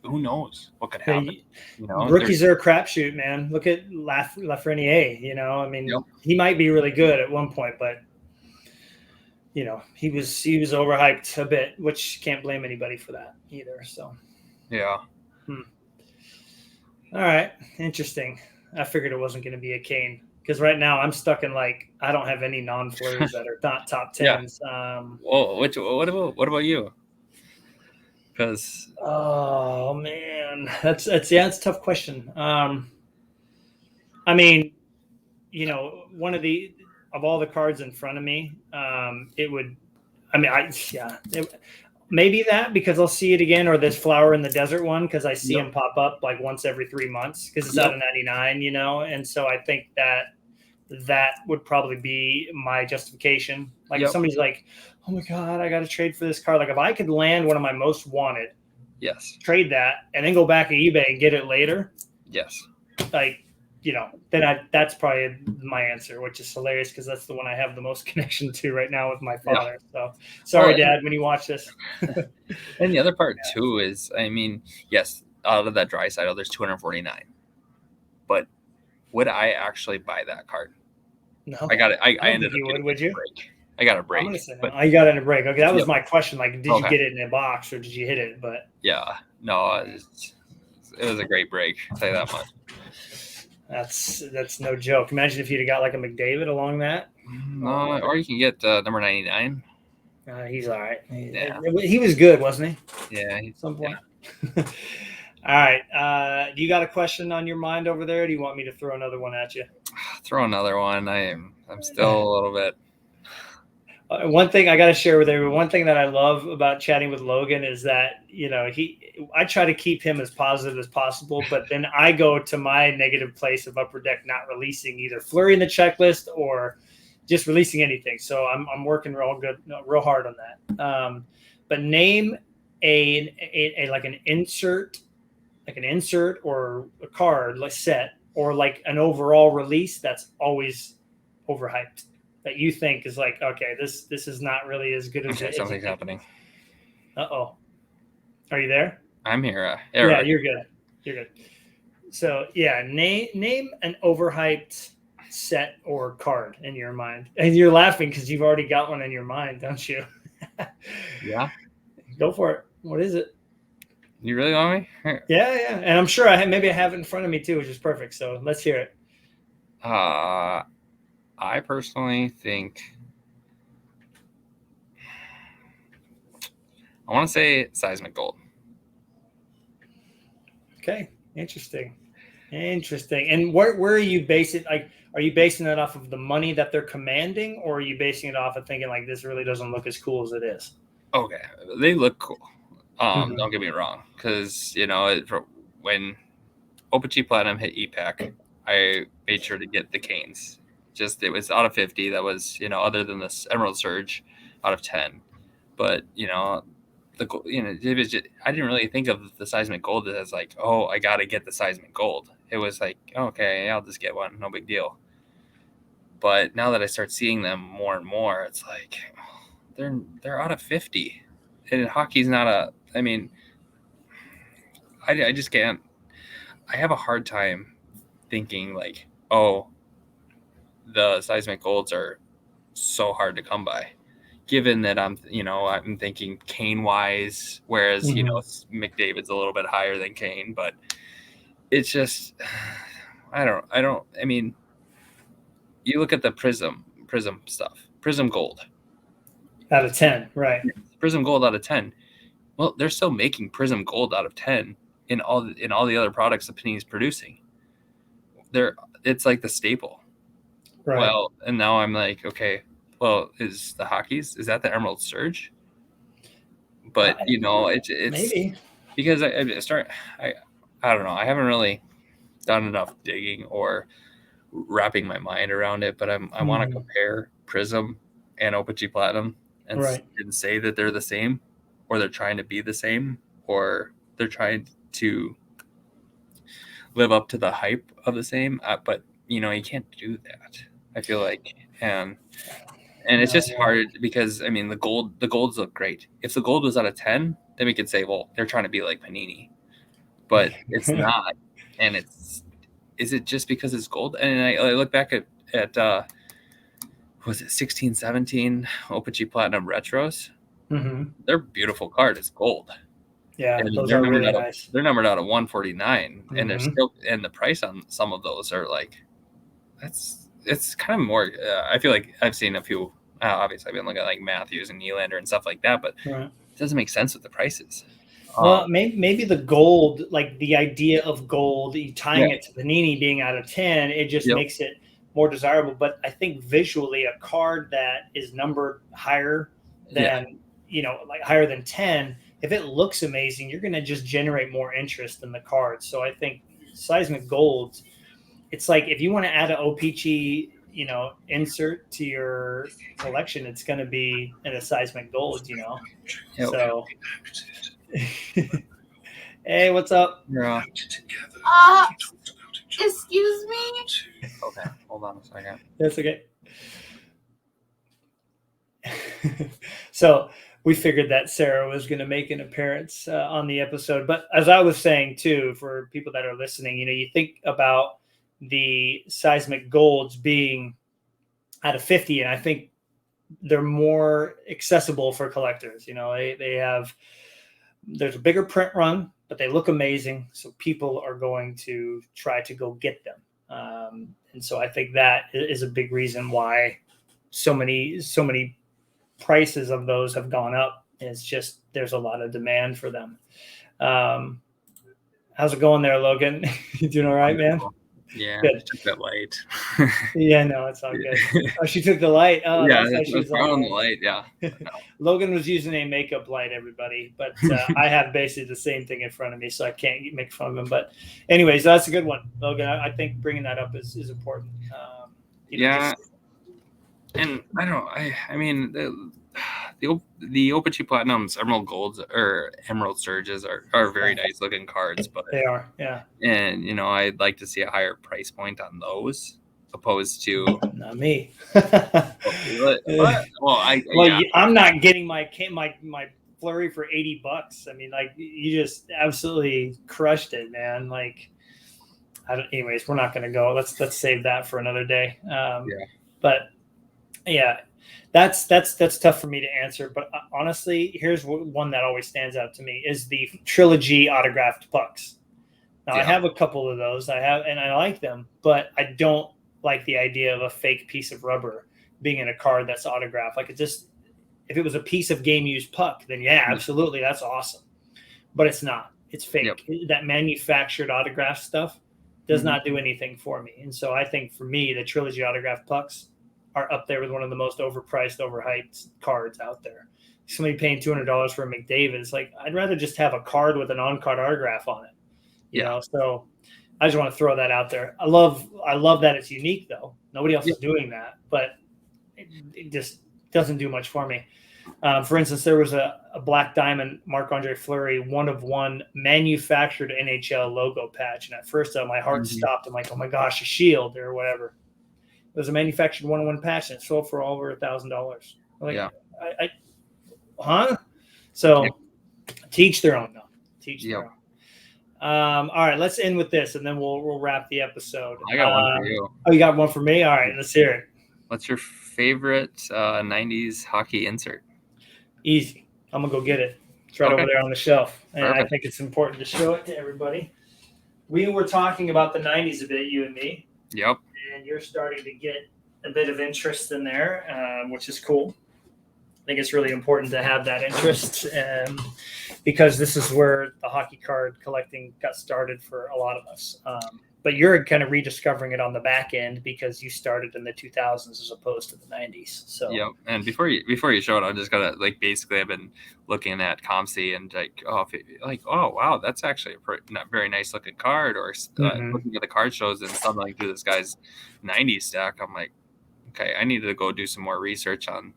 who knows what could happen? Rookies are a crapshoot, man. Look at Lafreniere. He might be really good at one point, but he was overhyped a bit, which can't blame anybody for that either. So, yeah. All right, interesting. I figured it wasn't going to be a Kane, because right now I'm stuck in I don't have any non-Fleurs that are not top 10s. Yeah. What about you? Because oh man, that's a tough question. One of all the cards in front of me, maybe that, because I'll see it again, or this Flower in the Desert one, because I see him pop up once every 3 months, because it's out of 99, and so I think that would probably be my justification. If somebody's like, oh my God, I got to trade for this card. If I could land one of my most wanted, yes, trade that, and then go back to eBay and get it later. Yes. Then that's probably my answer, which is hilarious, because that's the one I have the most connection to right now with my father. So sorry, Dad, when you watch this. And the other part too is, yes, out of that Draisaitl, there's 249. But would I actually buy that card? No, I got it. I ended up getting would you? Break. I got a break. I'm say no. You got it in a break. Okay, that was my question. Did you get it in a box, or did you hit it? But yeah, no, it was a great break. I'll tell you that much. That's no joke. Imagine if you'd have got a McDavid along that. Or you can get number 99. He's all right. He was good, wasn't he? Yeah. At some point. Yeah. All right. Do you got a question on your mind over there? Or do you want me to throw another one at you? Throw another one. I'm still a little bit. One thing I got to share with everyone, one thing that I love about chatting with Logan is that, I try to keep him as positive as possible, but then I go to my negative place of Upper Deck not releasing either Fleury in the checklist or just releasing anything. So I'm working real hard on that. But name like an insert or a card like set or like an overall release that's always overhyped that you think is like, okay, this is not really as good as Okay, it something's is. happening. Uh-oh. Are you there? I'm here. Yeah, you're good. You're good. So yeah, name an overhyped set or card in your mind. And you're laughing because you've already got one in your mind, don't you? Yeah. Go for it. What is it? You really want me? Here. Yeah. And I'm sure I have it in front of me too, which is perfect. So let's hear it. I personally think I want to say Seismic Gold. Okay, interesting. And where are you basing? Like, are you basing it off of the money that they're commanding, or are you basing it off of thinking like this really doesn't look as cool as it is? Okay, they look cool. Don't get me wrong, because when OPG Platinum hit EPAC, I made sure to get the Canes. It was out of 50. That was other than this Emerald Surge, out of 10. But it was just, I didn't really think of the Seismic Gold as like, oh, I got to get the Seismic Gold. It was like, okay, I'll just get one, no big deal. But now that I start seeing them more and more, it's like they're out of 50, and hockey's not a. I mean, I just can't. I have a hard time thinking like, oh, the Seismic Golds are so hard to come by. Given that I'm thinking Kane wise, whereas McDavid's a little bit higher than Kane, but it's just I mean, you look at the Prism stuff, Prism Gold out of 10, right? Prism Gold out of 10. Well, they're still making Prism Gold out of 10 in all the other products that Panini's producing. It's like the staple, right? Well, and now I'm like, okay. Well, is that the Emerald Surge? But it's maybe because I don't know. I haven't really done enough digging or wrapping my mind around it. But I want to compare Prism and OPG Platinum and say that they're the same, or they're trying to be the same, or they're trying to live up to the hype of the same. But you can't do that. I feel like and it's just hard because I mean the golds look great. If the gold was out of 10, then we could say, well, they're trying to be like Panini, but it's not. And is it just because it's gold? And I look back at was it 16, 17 OPG Platinum Retros? They're beautiful card. It's gold. Yeah, and those are really nice. They're numbered out of 149, and they're still. And the price on some of those are like, it's kind of more. I feel like I've seen a few. Obviously, I've been looking at like Matthews and Nylander and stuff like that, but it doesn't make sense with the prices. Well, maybe the gold, like the idea of gold, tying it to Panini being out of 10, it just makes it more desirable. But I think visually, a card that is numbered higher than like higher than 10, if it looks amazing, you're going to just generate more interest in the card. So I think Seismic Golds, it's like if you want to add an OPG, insert to your collection, it's going to be in a Seismic Gold, So, hey, what's up? Yeah. Excuse me? Okay, hold on a second. That's okay. So we figured that Sarah was going to make an appearance on the episode. But as I was saying, too, for people that are listening, you think about the Seismic Golds being out of 50, and I think they're more accessible for collectors. They have, there's a bigger print run, but they look amazing. So people are going to try to go get them. And so I think that is a big reason why so many prices of those have gone up. It's just there's a lot of demand for them. How's it going there, Logan? You doing all right, man? Yeah, good. Took that light. Yeah, no, it's all good. Oh, she took the light. Oh, yeah, that's on the light. Yeah. Logan was using a makeup light, everybody, but I have basically the same thing in front of me, so I can't make fun of him. But anyways, that's a good one, Logan. I think bringing that up is important. And I don't. I mean, the OPC Platinums, Emerald Golds, or Emerald Surges are very nice looking cards, but they are, yeah. And I'd like to see a higher price point on those, opposed to not me. I'm not getting my Flurry for $80. I mean, like, you just absolutely crushed it, man. Like, anyways, we're not going to go. Let's save that for another day. But yeah, that's tough for me to answer. But honestly, here's one that always stands out to me is the Trilogy autographed pucks. Now, I have a couple of those. And I like them, but I don't like the idea of a fake piece of rubber being in a card that's autographed. Like, if it was a piece of game-used puck, then yeah, absolutely, that's awesome. But it's not. It's fake. Yep. That manufactured autograph stuff does not do anything for me. And so I think for me, the Trilogy autographed pucks are up there with one of the most overpriced, overhyped cards out there. Somebody paying $200 for a McDavid, it's like, I'd rather just have a card with an on-card autograph on it. You know, so I just want to throw that out there. I love that it's unique, though. Nobody else is doing that, but it just doesn't do much for me. For instance, there was a Black Diamond Marc-Andre Fleury 1-of-1 manufactured NHL logo patch. And at first, my heart stopped. I'm like, oh my gosh, a shield or whatever. It was a manufactured 1-of-1 patch, and it sold for over $1,000. Like, huh? So teach their own, though. Teach their own. All right, let's end with this, and then we'll wrap the episode. I got one for you. Oh, you got one for me? All right, let's hear it. What's your favorite 90s hockey insert? Easy. I'm going to go get it. It's right over there on the shelf. And I think it's important to show it to everybody. We were talking about the 90s a bit, you and me. Yep. And you're starting to get a bit of interest in there, which is cool. I think it's really important to have that interest because this is where the hockey card collecting got started for a lot of us. But you're kind of rediscovering it on the back end because you started in the 2000s as opposed to the 90s. So and before you show it, I just gotta basically I've been looking at ComC and oh wow, that's actually a very nice looking card. Or looking at the card shows and stumbling through this guy's 90s stack, I'm like, okay, I need to go do some more research on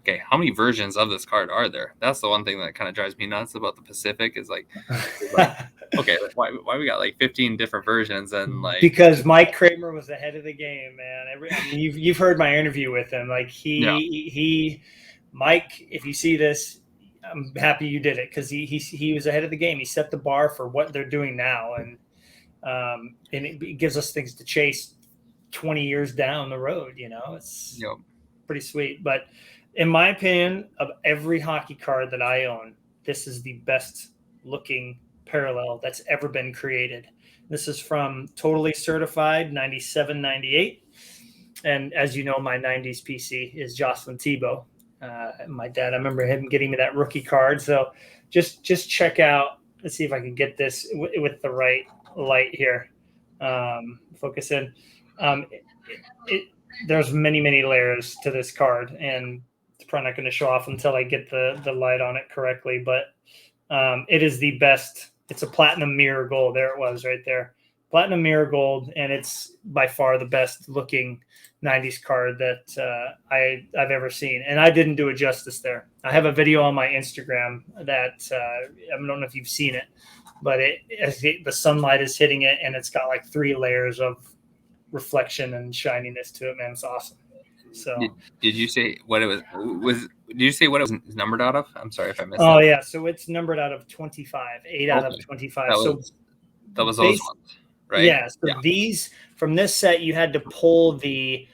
okay, how many versions of this card are there? That's the one thing that kind of drives me nuts about the Pacific is okay, why we got 15 different versions and because Mike Kramer was ahead of the game, man. I mean, you've heard my interview with him. Mike, if you see this, I'm happy you did it because he was ahead of the game. He set the bar for what they're doing now, and it gives us things to chase 20 years down the road. It's pretty sweet, but. In my opinion, of every hockey card that I own, this is the best looking parallel that's ever been created. This is from Totally Certified 97, 98. And as you know, my 90s PC is Jocelyn Thibault. My dad, I remember him getting me that rookie card. So just check out, let's see if I can get this with the right light here. Focus in. There's many, many layers to this card, and probably not going to show off until I get the light on it correctly, but it is the best. It's a platinum mirror gold. There it was right there. Platinum mirror gold, and it's by far the best looking 90s card that I've ever seen. And I didn't do it justice there. I have a video on my Instagram that I don't know if you've seen it, but the sunlight is hitting it, and it's got 3 layers of reflection and shininess to it, man. It's awesome. So did you say what it was did you say what it was numbered out of? I'm sorry if I missed that. Yeah, so it's numbered out of 25, 8 out of 25. That was those ones, right? Yeah, so these from this set you had to pull the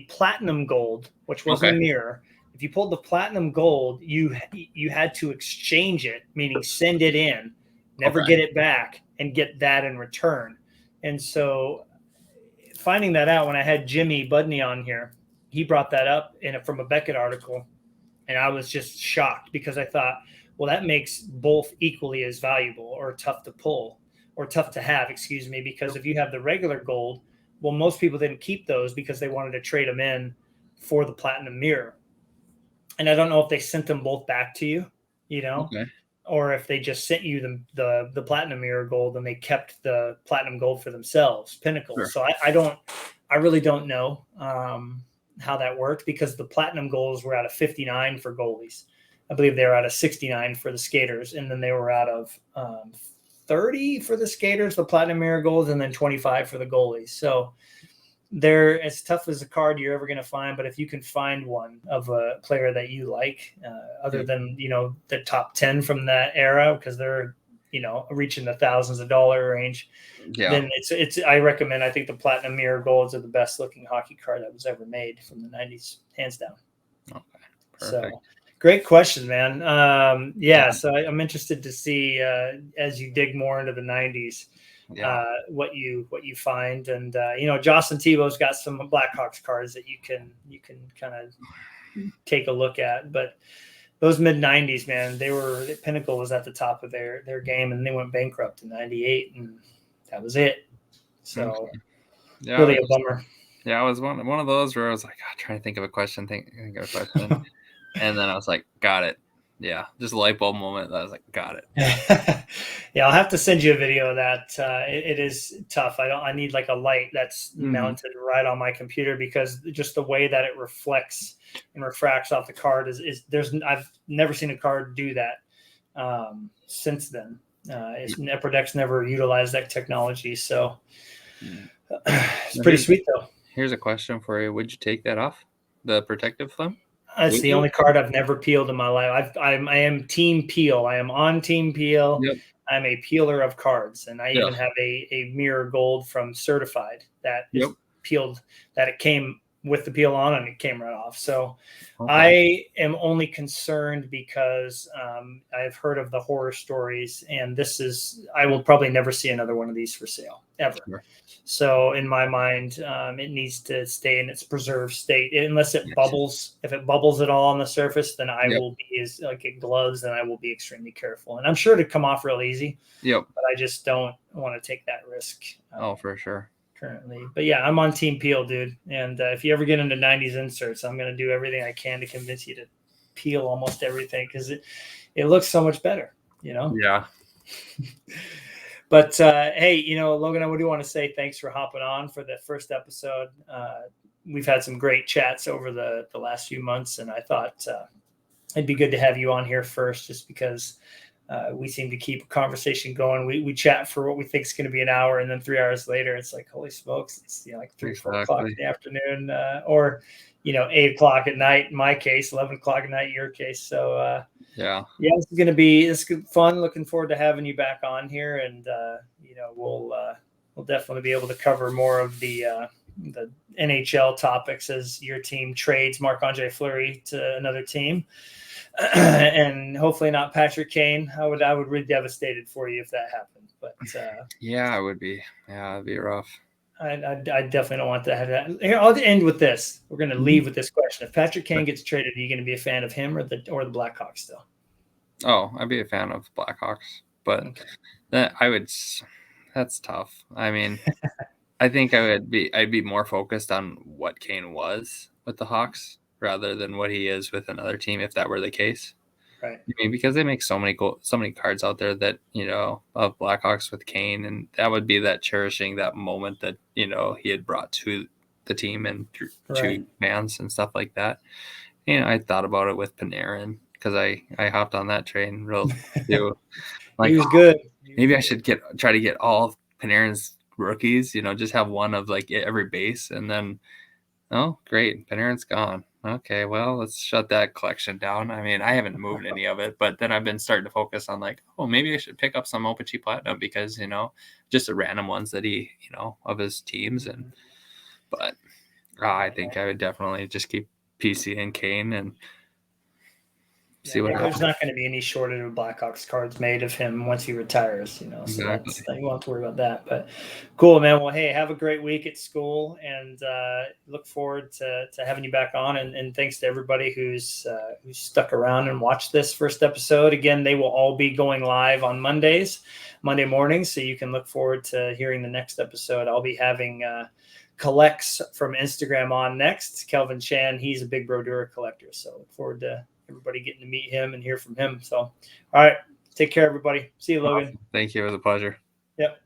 platinum gold, which wasn't a mirror. If you pulled the platinum gold, you had to exchange it, meaning send it in, never get it back, and get that in return. And so finding that out when I had Jimmy Budney on here, he brought that up from a Beckett article, and I was just shocked because I thought, well, that makes both equally as valuable or tough to pull or tough to have, because if you have the regular gold, well, most people didn't keep those because they wanted to trade them in for the platinum mirror. And I don't know if they sent them both back to you, or if they just sent you the platinum mirror gold and they kept the platinum gold for themselves, Pinnacle. Sure. So I really don't know. how that worked because the platinum goals were out of 59 for goalies. I believe they were out of 69 for the skaters, and then they were out of 30 for the skaters, the platinum mirror goals, and then 25 for the goalies. So they're as tough as a card you're ever going to find. But if you can find one of a player that you like, other than, the top 10 from that era, because they're, reaching the thousands of dollar range, then I recommend, I think the platinum mirror golds are the best looking hockey card that was ever made from the 90s, hands down. Okay, perfect. So great question, man. So I'm interested to see as you dig more into the 90s, what you find. And Jocelyn Thibault's got some Blackhawks cards that you can kind of take a look at. But those mid 90s, man, Pinnacle was at the top of their game, and they went bankrupt in 98, and that was it. So really a bummer. Yeah, I was one of those where I was like, trying to think of a question, and then I was like, got it. Yeah, just a light bulb moment. I was like, got it. Yeah, I'll have to send you a video of that. It is tough. I need like a light that's mounted right on my computer, because just the way that it reflects and refracts off the card I've never seen a card do that since then. Upper Deck's never utilized that technology, so it's pretty sweet though. Here's a question for you: would you take that off, the protective film? That's the only card I've never peeled in my life. I am Team Peel. I am on Team Peel. Yep. I'm a peeler of cards, and I even have a mirror gold from Certified that is peeled, that it came with the peel on and it came right off. So I am only concerned because I've heard of the horror stories, and I will probably never see another one of these for sale ever. Sure. So in my mind, it needs to stay in its preserved state unless it bubbles. If it bubbles at all on the surface, then I will be get gloves, and I will be extremely careful. And I'm sure it'd come off real easy. Yep. But I just don't want to take that risk. For sure. Currently, but I'm on Team Peel, dude. And if you ever get into 90s inserts, I'm going to do everything I can to convince you to peel almost everything, because it looks so much better, Yeah. But hey, Logan, I do want to say thanks for hopping on for the first episode. We've had some great chats over the last few months, and I thought it'd be good to have you on here first, just because we seem to keep a conversation going. We chat for what we think is going to be an hour, and then 3 hours later, it's like, holy smokes, it's like 3, 4 o'clock in the afternoon, or 8 o'clock at night. In my case, 11 o'clock at night. In your case, so this is going to be fun. Looking forward to having you back on here, and we'll definitely be able to cover more of the NHL topics as your team trades Marc-Andre Fleury to another team. And hopefully not Patrick Kane. I would be devastated for you if that happened. But I would be. Yeah, it'd be rough. I definitely don't want that. Here, I'll end with this. We're going to leave with this question: if Patrick Kane gets traded, are you going to be a fan of him or the Blackhawks still? Oh, I'd be a fan of Blackhawks, but that's tough. I mean, I think I'd be more focused on what Kane was with the Hawks rather than what he is with another team, if that were the case. Right. I mean, because they make so many cards out there that, of Blackhawks with Kane, and that would be that cherishing that moment that, he had brought to the team and to fans and stuff like that. I thought about it with Panarin, because I hopped on that train real too. Like, he was good. Maybe I should try to get all of Panarin's rookies, just have one of like every base, and then, oh, great, Panarin's gone. Okay, well, let's shut that collection down. I mean, I haven't moved any of it, but then I've been starting to focus on like, oh, maybe I should pick up some OpenG Platinum, because, just the random ones that he, of his teams. But I think I would definitely just keep PC and Kane and see what happens. There's not going to be any shortage of Blackhawks cards made of him once he retires, so exactly. You won't have to worry about that. But cool, man. Well, hey, have a great week at school, and look forward to having you back on. And thanks to everybody who's stuck around and watched this first episode. Again, they will all be going live on Monday mornings, so you can look forward to hearing the next episode. I'll be having Collects from Instagram on next. Kelvin Chan, he's a big Brodeur collector, so look forward to everybody getting to meet him and hear from him. So, all right. Take care, everybody. See you, Logan. Thank you. It was a pleasure. Yep.